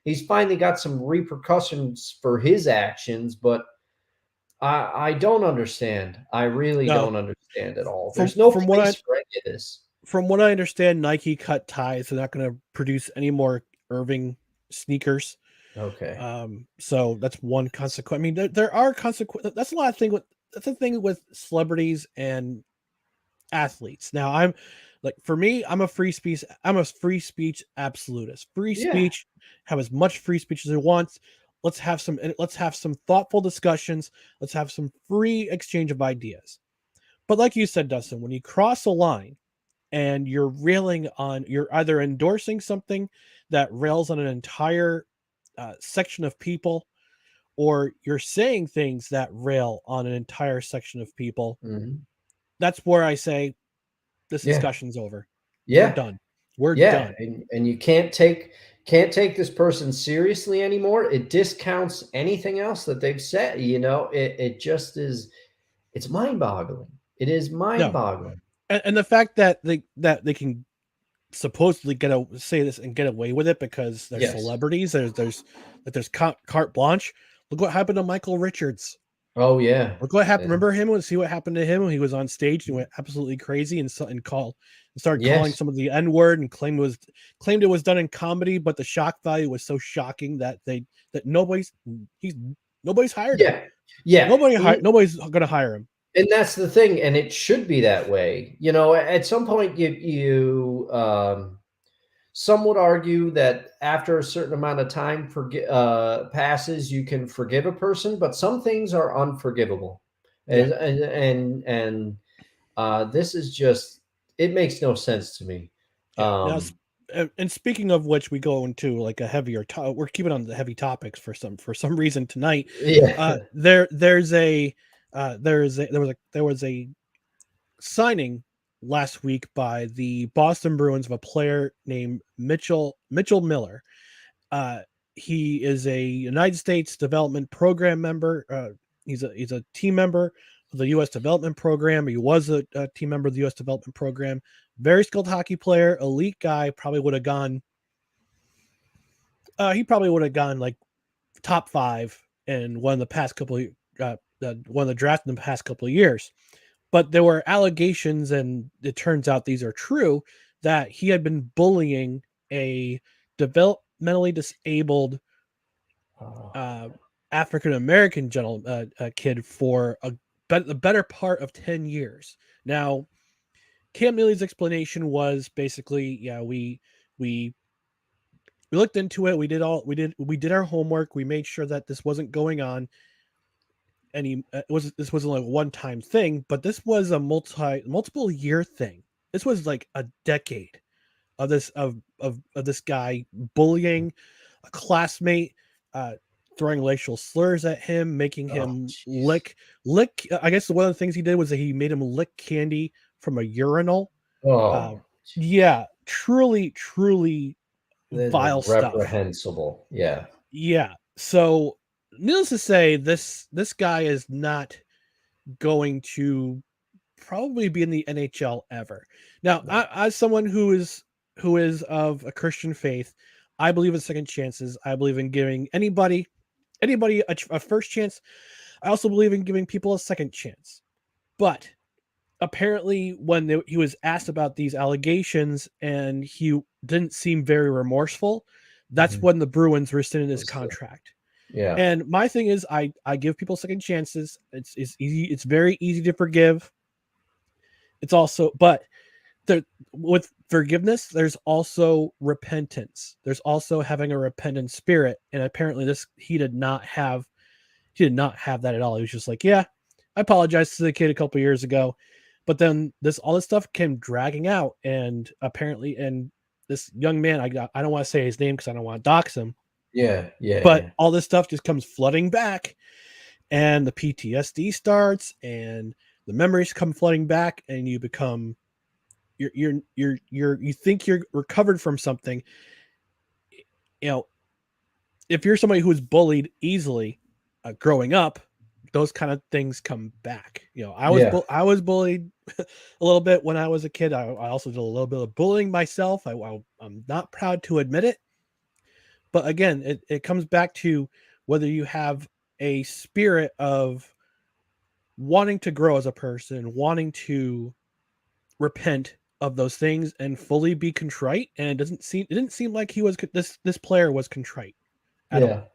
he's finally got some repercussions for his actions, but I don't understand. I really No. don't understand at all. From There's no from what place I for any of this. from what I understand, Nike cut ties. They're not going to produce any more Irving sneakers. Okay. So that's one consequence. I mean, there are consequences. That's a lot of thing with that's the thing with celebrities and athletes. Now, I'm like, for me, I'm a free speech absolutist. Free Yeah. speech, have as much free speech as it wants. Let's have some thoughtful discussions. Let's have some free exchange of ideas. But like you said, Dustin, when you cross a line and you're either endorsing something that rails on an entire section of people, or you're saying things that rail on an entire section of people. Mhm. That's where I say this Yeah. discussion's over. We're Yeah. done. We're Yeah. done. And you can't take this person seriously anymore. It discounts anything else that they've said. It just is. It's mind boggling. It is mind No, boggling. and the fact that they can supposedly say this and get away with it because they're Yes. celebrities. There's carte blanche. Look what happened to Michael Richards. Oh yeah. Look what happened. Uh, Remember him? And see what happened to him when he was on stage and went absolutely crazy and started calling Yes. some of the N word and claimed it was done in comedy, but the shock value was so shocking that he's nobody's hired him. Yeah. Yeah. Nobody's going to hire him. And that's the thing, and it should be that way. At some point, some would argue that after a certain amount of time passes, you can forgive a person, but some things are unforgivable. Yeah, And this is just, it makes no sense to me. yeah. Now, Um, and speaking of which, we go into like a heavier. We're keeping on the heavy topics for some reason tonight. yeah. There was a signing last week by the Boston Bruins of a player named Mitchell Miller. Uh, he is a United States Development Program member. He's a team member the U.S. Development Program. He was a team member of the U.S. Development Program. Very skilled hockey player, elite guy. Probably would have gone. He probably would have gone like top five in one of the past couple of one of the drafts in the past couple of years. But there were allegations, and it turns out these are true, that he had been bullying a developmentally disabled Oh, uh, African American kid for the better part of 10 years. Now, Cam Neely's explanation was basically, yeah, we we looked into it. We did our homework. We made sure that this wasn't going on any. This wasn't like a one time thing, but this was a multiple year thing. This was like a decade of this guy bullying a classmate, uh, throwing racial slurs at him, making oh, him jeez. lick. I guess one of the things he did was that he made him lick candy from a urinal. Uh, Oh, yeah, truly that is vile stuff. reprehensible. Yeah. Yeah. So, needless to say, this guy is not going to probably be in the NHL ever. Now, No. as someone who is of a Christian faith, I believe in second chances. I believe in giving anybody a first chance. I also believe in giving people a second chance. But apparently, when he was asked about these allegations and he didn't seem very remorseful, that's Mhm. when the Bruins rescinded his Was the contract. Yeah. And my thing is, I give people second chances. It's easy. It's very easy to forgive. It's also, but there, with forgiveness, there's also repentance. There's also having a repentant spirit, and apparently, this he did not have. He did not have that at all. He was just like, yeah, I apologized to the kid a couple years ago, but then all this stuff came dragging out, and apparently, and this young man, I don't want to say his name because I don't want to dox him, Yeah. Yeah. but Yeah. all this stuff just comes flooding back, and the PTSD starts, and the memories come flooding back, and you become you think you're recovered from something. You know, if you're somebody who was bullied easily growing up, those kind of things come back. Yeah. I was bullied a little bit when I was a kid. I also did a little bit of bullying myself. I'm not proud to admit it, but again, it comes back to whether you have a spirit of wanting to grow as a person, wanting to repent of those things and fully be contrite. And it didn't seem like this player was contrite at Yeah. all.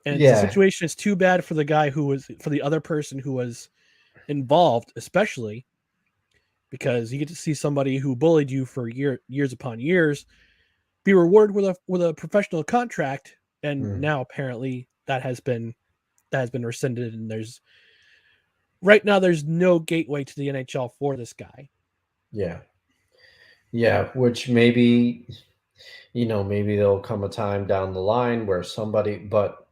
And the Yeah. situation is too bad for the guy for the other person who was involved, especially because you get to see somebody who bullied you for years upon years be rewarded with a professional contract, and Mm. now apparently that has been rescinded, and right now there's no gateway to the NHL for this guy. Yeah. Yeah. Which maybe, maybe there'll come a time down the line where somebody, but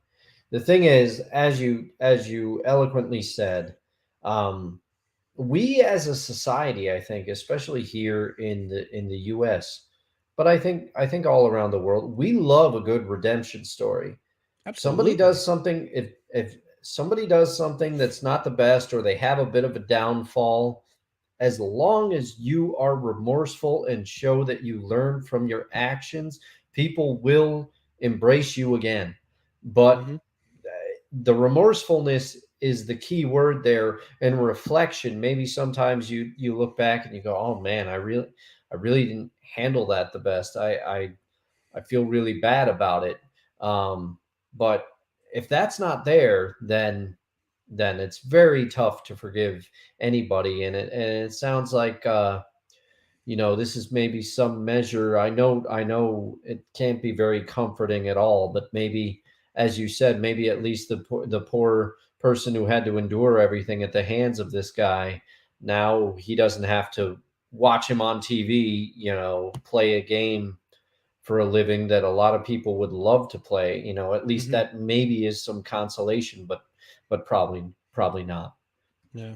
the thing is, as you eloquently said, um, we as a society, I think, especially here in the US, but I think all around the world, we love a good redemption story. Somebody Absolutely. does something, if somebody does something that's not the best, or they have a bit of a downfall, as long as you are remorseful and show that you learn from your actions, people will embrace you again. But Hmm. the remorsefulness is the key word there, and reflection. Maybe sometimes you look back and you go, oh man, I really didn't handle that the best. I feel really bad about it. But if that's not there, then it's very tough to forgive anybody. And it sounds like, this is maybe some measure. I know it can't be very comforting at all, but maybe, as you said, maybe at least the poor person who had to endure everything at the hands of this guy, now he doesn't have to watch him on TV, play a game for a living that a lot of people would love to play. At least Hmm. that maybe is some consolation, but probably not. Yeah.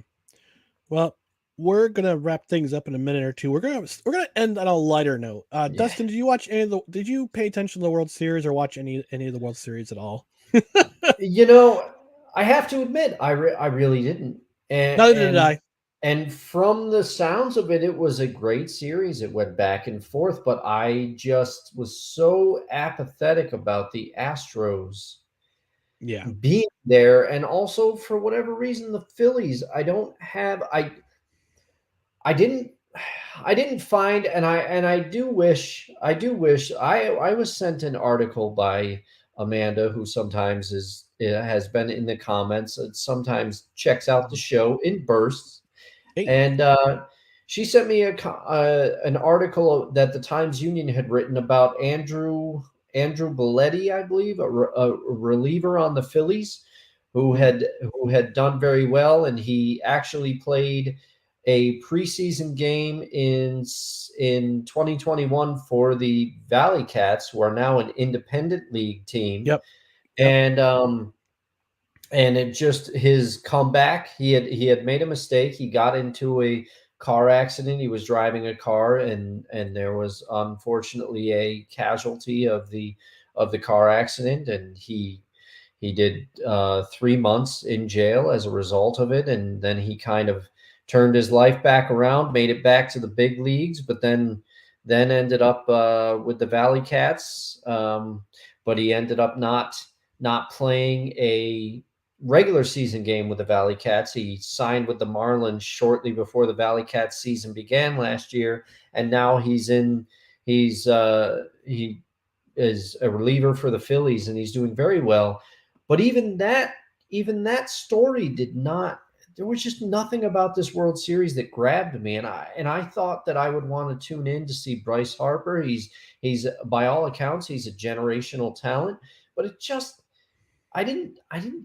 Well, we're gonna wrap things up in a minute or two. We're gonna end on a lighter note. Yeah. Dustin, did you pay attention to the World Series or watch any of the World Series at all? You know, I have to admit, I really didn't. and Neither did and I. and from the sounds of it, it was a great series. It went back and forth, but I just was so apathetic about the Astros Yeah. being there, and also for whatever reason, the Phillies. I didn't I didn't find, and I do wish I was sent an article by Amanda, who sometimes has been in the comments and sometimes checks out the Mhm. show in bursts. Hey. And she sent me an article that the Times Union had written about Andrew Belletti, I believe, a reliever on the Phillies, who Hmm. had done very well, and he actually played a preseason game in 2021 for the Valley Cats, who are now an independent league team, Yep. Yep. and it just his comeback. He had made a mistake. He got into a car accident. He was driving a car, and there was unfortunately a casualty of the car accident, and he did 3 months in jail as a result of it, and then he kind of turned his life back around, made it back to the big leagues, but then ended up with the Valley Cats. But he ended up not playing a regular season game with the Valley Cats. He signed with the Marlins shortly before the Valley Cats season began last year, and now he is a reliever for the Phillies, and he's doing very well. But even that story did not. There was just nothing about this World Series that grabbed me, and I thought that I would want to tune in to see Bryce Harper. He's by all accounts he's a generational talent, but it just I didn't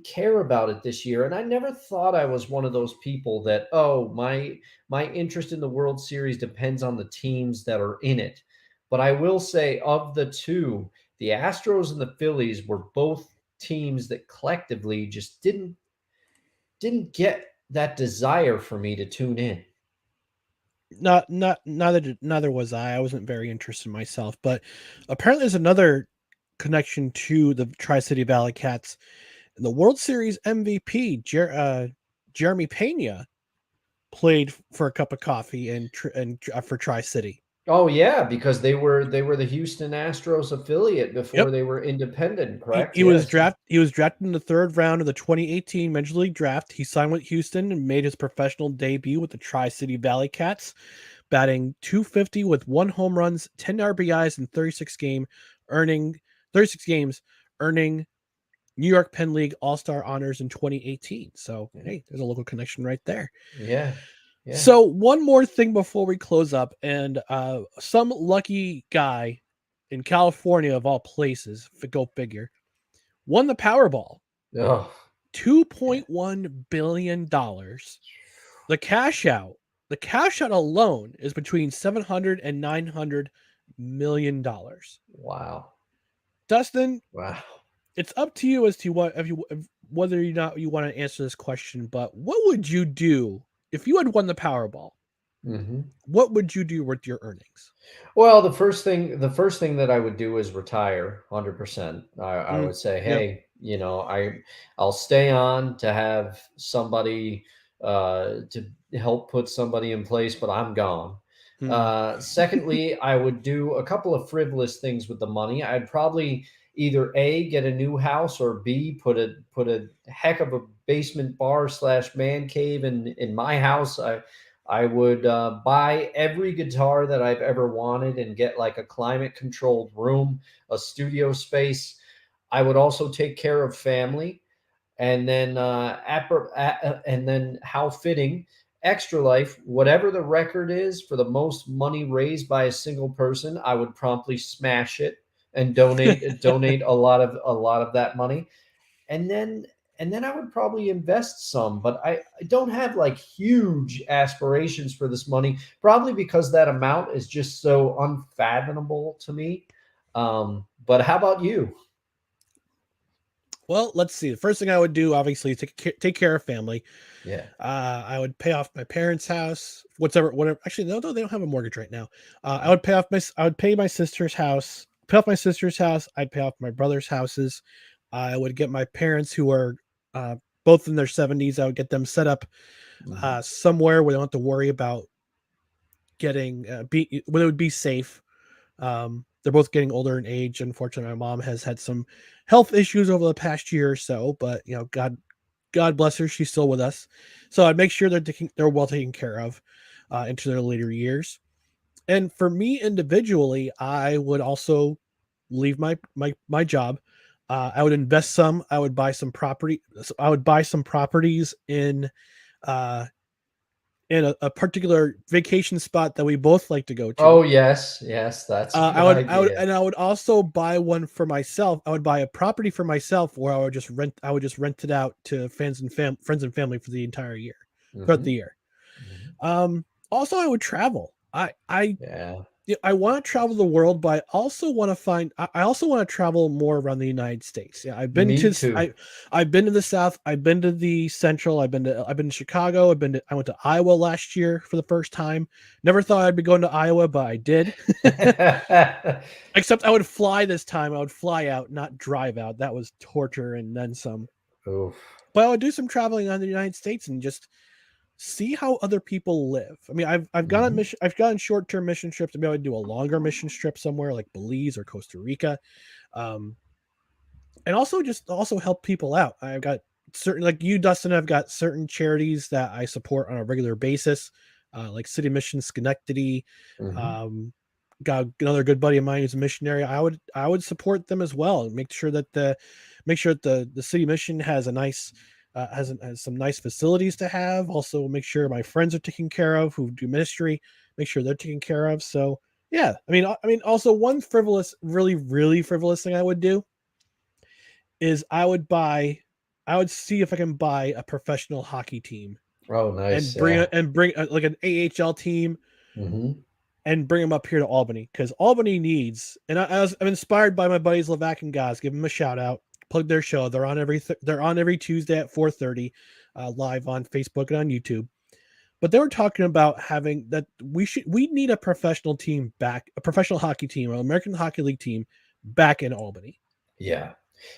care about it this year, and I never thought I was one of those people that, oh, my interest in the World Series depends on the teams that are in it. But I will say, of the two, the Astros and the Phillies were both teams that collectively just didn't get that desire for me to tune in. Neither was I. I wasn't very interested myself, but apparently there's another connection to the Tri City Valley Cats. The World Series MVP, Jeremy Pena, played for a cup of coffee for Tri City. Oh yeah, because they were the Houston Astros affiliate before Yep. they were independent, He, correct? he was Yes. draft he was drafted in the third round of the 2018 Major League Draft. He signed with Houston and made his professional debut with the Tri City Valley Cats, batting 250 with 1 home runs, 10 RBIs in 36 games, earning New York Penn League All-Star honors in 2018. So, hey, there's a local connection right there. Yeah. Yeah. So, one more thing before we close up, and some lucky guy in California, of all places, go figure, won the Powerball, Oh, yeah. $2.1 billion. The cash out, the cash out alone is between 700 and 900 million dollars. Wow. Dustin, Wow. it's up to you as to whether or not you want to answer this question. But what would you do if you had won the Powerball? Hmm. What would you do with your earnings? Well, the first thing that I would do is retire 100%. I Mm, would say, yep. hey, I'll stay on to have somebody to help put somebody in place, but I'm gone. Hmm. Secondly, I would do a couple of frivolous things with the money. I'd probably either A, get a new house, or B, put a heck of a basement bar slash man cave in my house. I would buy every guitar that I've ever wanted and get like a climate controlled room, a studio space. I would also take care of family, and then and then how fitting, Extra Life, whatever the record is for the most money raised by a single person, I would promptly smash it and donate a lot of that money, and then I would probably invest some, but I don't have like huge aspirations for this money, probably because that amount is just so unfathomable to me. But how about you? Well, let's see. The first thing I would do, obviously, is take care of family. Yeah. I would pay off my parents' house, whatever. Actually, no, they don't have a mortgage right now. I would pay my sister's house, pay off my sister's house. I'd pay off my brother's houses. I would get my parents, who are both in their 70s. I would get them set up somewhere where they don't have to worry about getting when it would be safe. They're both getting older in age. Unfortunately, my mom has had some health issues over the past year or so, but God bless her, she's still with us. So I'd make sure they're well taken care of into their later years. And for me individually, I would also leave my job. I would invest some. I would buy some property. I would buy some properties uh, in a particular vacation spot that we both like to go to. Oh, yes. Yes, that's a good idea. I would also buy one for myself. I would buy a property for myself where I would just rent it out to friends and family for the entire year, throughout Mhm, the year. mhm. Also I would travel. Yeah. I want to travel the world, but I also want to travel more around the United States. Yeah, Me too. I've been to the South, I've been to the Central, I've been to Chicago, I went to Iowa last year for the first time. Never thought I'd be going to Iowa, but I did. Except I would fly this time. I would fly out, not drive out. That was torture and then some. Oof. But I would do some traveling on the United States and just see how other people live. I mean, I've gone on Mhm, mission. I've gone short term mission trips. Maybe I would do a longer mission trip somewhere like Belize or Costa Rica, um, and also help people out. I've got certain, like you, Dustin. I've got certain charities that I support on a regular basis, like City Mission Schenectady. mhm. Um, got another good buddy of mine who's a missionary. I would support them as well. And make sure that the city mission has a nice has some nice facilities to have. Also, make sure my friends are taken care of who do ministry. Make sure they're taken care of. So yeah, also one really frivolous thing I would do is I would see if I can buy a professional hockey team Oh, and nice. Yeah. bring like an AHL team Mhm. and bring them up here to Albany because Albany needs. And I'm inspired by my buddies Levac and Gaz. Give them a shout out. Plug their show. They're on every Tuesday at 4:30, live on Facebook and on YouTube. But they were talking about having that we need a professional team back, a professional hockey team, an American Hockey League team back in Albany. Yeah.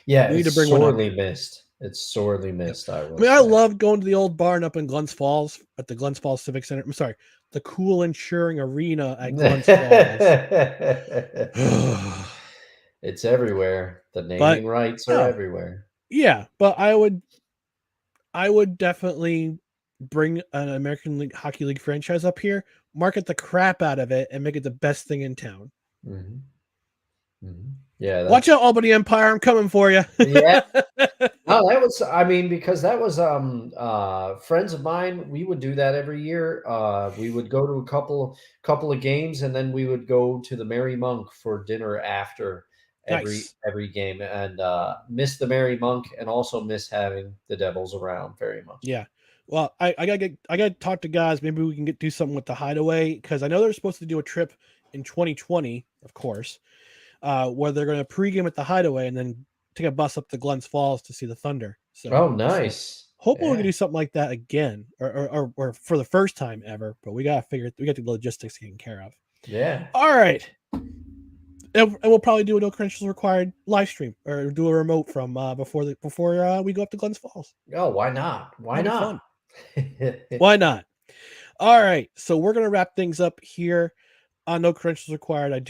Yeah, We need to it's bring one up sorely here. missed. It's sorely Yep. missed, I I will mean, I say. love going to the old barn up in Glens Falls at the Glens Falls Civic Center. I'm sorry, the Cool Insuring Arena at Glens Falls. It's everywhere. The But naming rights are no, everywhere. yeah, but I would definitely bring an American League Hockey League franchise up here, market the crap out of it, and make it the best thing in town. Mhm, mhm. Yeah, Watch out, that's Albany Empire! I'm coming for you. yeah. No, that was I mean, because that was, friends of mine, we would do that every year. We would go to a couple of games, and then we would go to the Merry Monk for dinner after Nice. every game, and, miss the Merry Monk and also miss having the Devils around very much. Yeah. Well, I gotta talk to guys. Maybe we can do something with the Hideaway because I know they're supposed to do a trip in 2020, of course, where they're going to pregame at the Hideaway and then take a bus up to Glens Falls to see the Thunder. Oh, So nice. hopefully we can Yeah. do something like that again, or for the first time ever. But we got the logistics taken care of. Yeah. All right, and we'll probably do a no credentials required live stream or do a remote from before we go up to Glens Falls. Oh, why not? Why That'll be not? fun. Why not? All right, so we're gonna wrap things up here on No Credentials Required.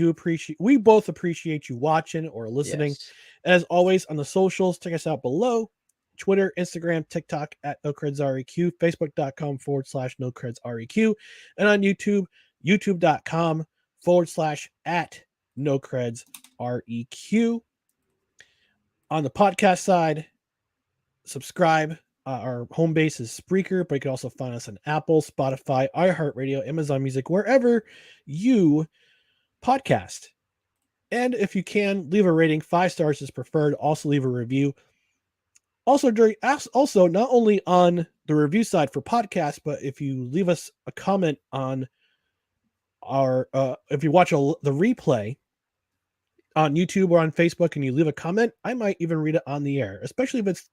We both appreciate you watching or listening. Yes. As always, on the socials, check us out below: Twitter, Instagram, TikTok at NoCredsREQ, Facebook.com/NoCredsREQ, and on YouTube, YouTube.com/at NoCredsREQ. On the podcast side, subscribe. Our home base is Spreaker, but you can also find us on Apple, Spotify, iHeartRadio, Amazon Music, wherever you podcast. And if you can, leave a rating. 5 stars is preferred. Also, leave a review. Also, not only on the review side for podcasts, but if you leave us a comment on if you watch the replay on YouTube or on Facebook and you leave a comment, I might even read it on the air, especially if it's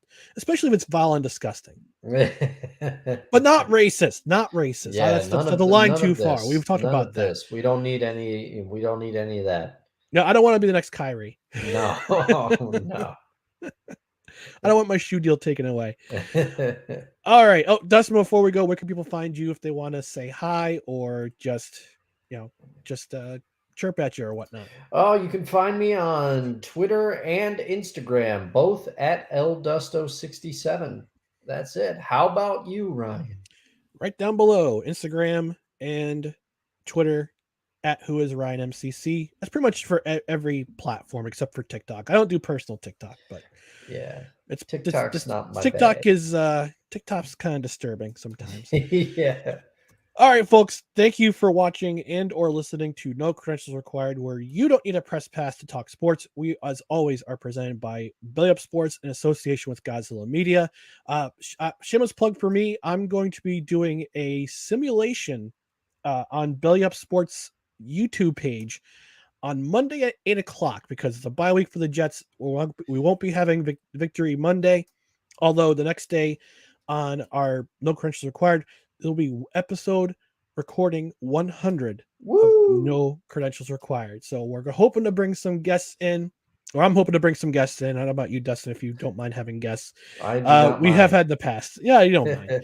vile and disgusting. But not racist. Not racist. Yeah, That's the line none too of far. We've this. talked None about of that. this. We don't need any of that. No, I don't want to be the next Kyrie. No. No. I don't want my shoe deal taken away. All right. Oh, Dustin, before we go, where can people find you if they want to say hi or just, just chirp at you or whatnot? Oh, you can find me on Twitter and Instagram, both at ldusto67. That's it. How about you, Ryan? Right down below, Instagram and Twitter at Who Is Ryan MCC. That's pretty much for every platform except for TikTok. I don't do personal TikTok, but Yeah, it's TikTok's this not my TikTok bag. is TikTok's kind of disturbing sometimes. Yeah. All right, folks, thank you for watching and or listening to No Credentials Required, where you don't need a press pass to talk sports. We, as always, are presented by Belly Up Sports in association with Godzilla Media. Shameless plug for me, I'm going to be doing a simulation on Belly Up Sports YouTube page on Monday at 8 o'clock because it's a bye week for the Jets. We won't be having Victory Monday, although the next day on our No Credentials Required, it'll be episode recording 100 of Woo! No Credentials Required. So we're hoping to bring some guests in, or I'm hoping to bring some guests in. I don't know about you, Dustin, if you don't mind having guests. I do not We have mind. had in the past. Yeah, you don't mind.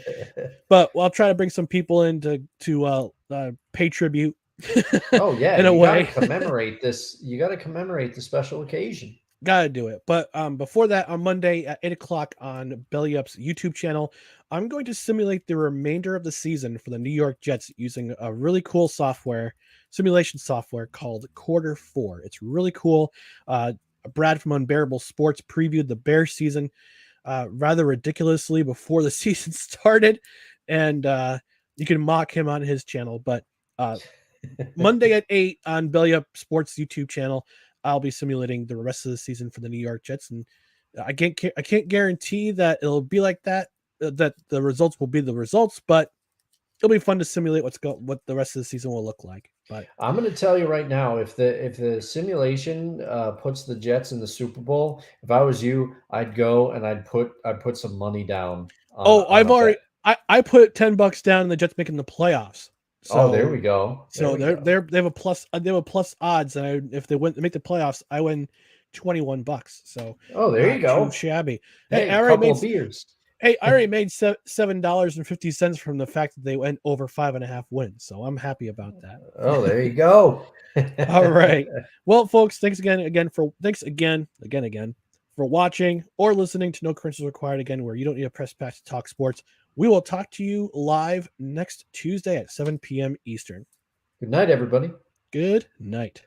But I'll try to bring some people in to pay tribute Oh yeah, in a you got to way. commemorate this. You got to commemorate the special occasion. Gotta do it. But before that, on Monday at 8 o'clock on Belly Up's YouTube channel, I'm going to simulate the remainder of the season for the New York Jets using a really cool simulation software called Quarter 4. It's really cool. Brad from Unbearable Sports previewed the Bears season rather ridiculously before the season started, and you can mock him on his channel. But Monday at 8 on Belly Up Sports YouTube channel, I'll be simulating the rest of the season for the New York Jets, and I can't guarantee that it'll be like that. That the results will be the results, but it'll be fun to simulate what the rest of the season will look like. But I'm going to tell you right now, if the simulation puts the Jets in the Super Bowl, if I was you, I'd go and I'd put some money down on I've a bet. already I put $10 down and the Jets making the playoffs. Oh, there we So go. There we go. they have a plus odds, and if they make the playoffs, I win $21. So Oh, there you not too go. shabby. Hey, Hey, couple of beers. I already made $7.50 from the fact that they went over 5.5 wins. So I'm happy about that. Oh, there you go. All right. Well, folks, thanks again for watching or listening to No Credentials Required again, where you don't need a press pass to talk sports. We will talk to you live next Tuesday at 7 p.m. Eastern. Good night, everybody. Good night.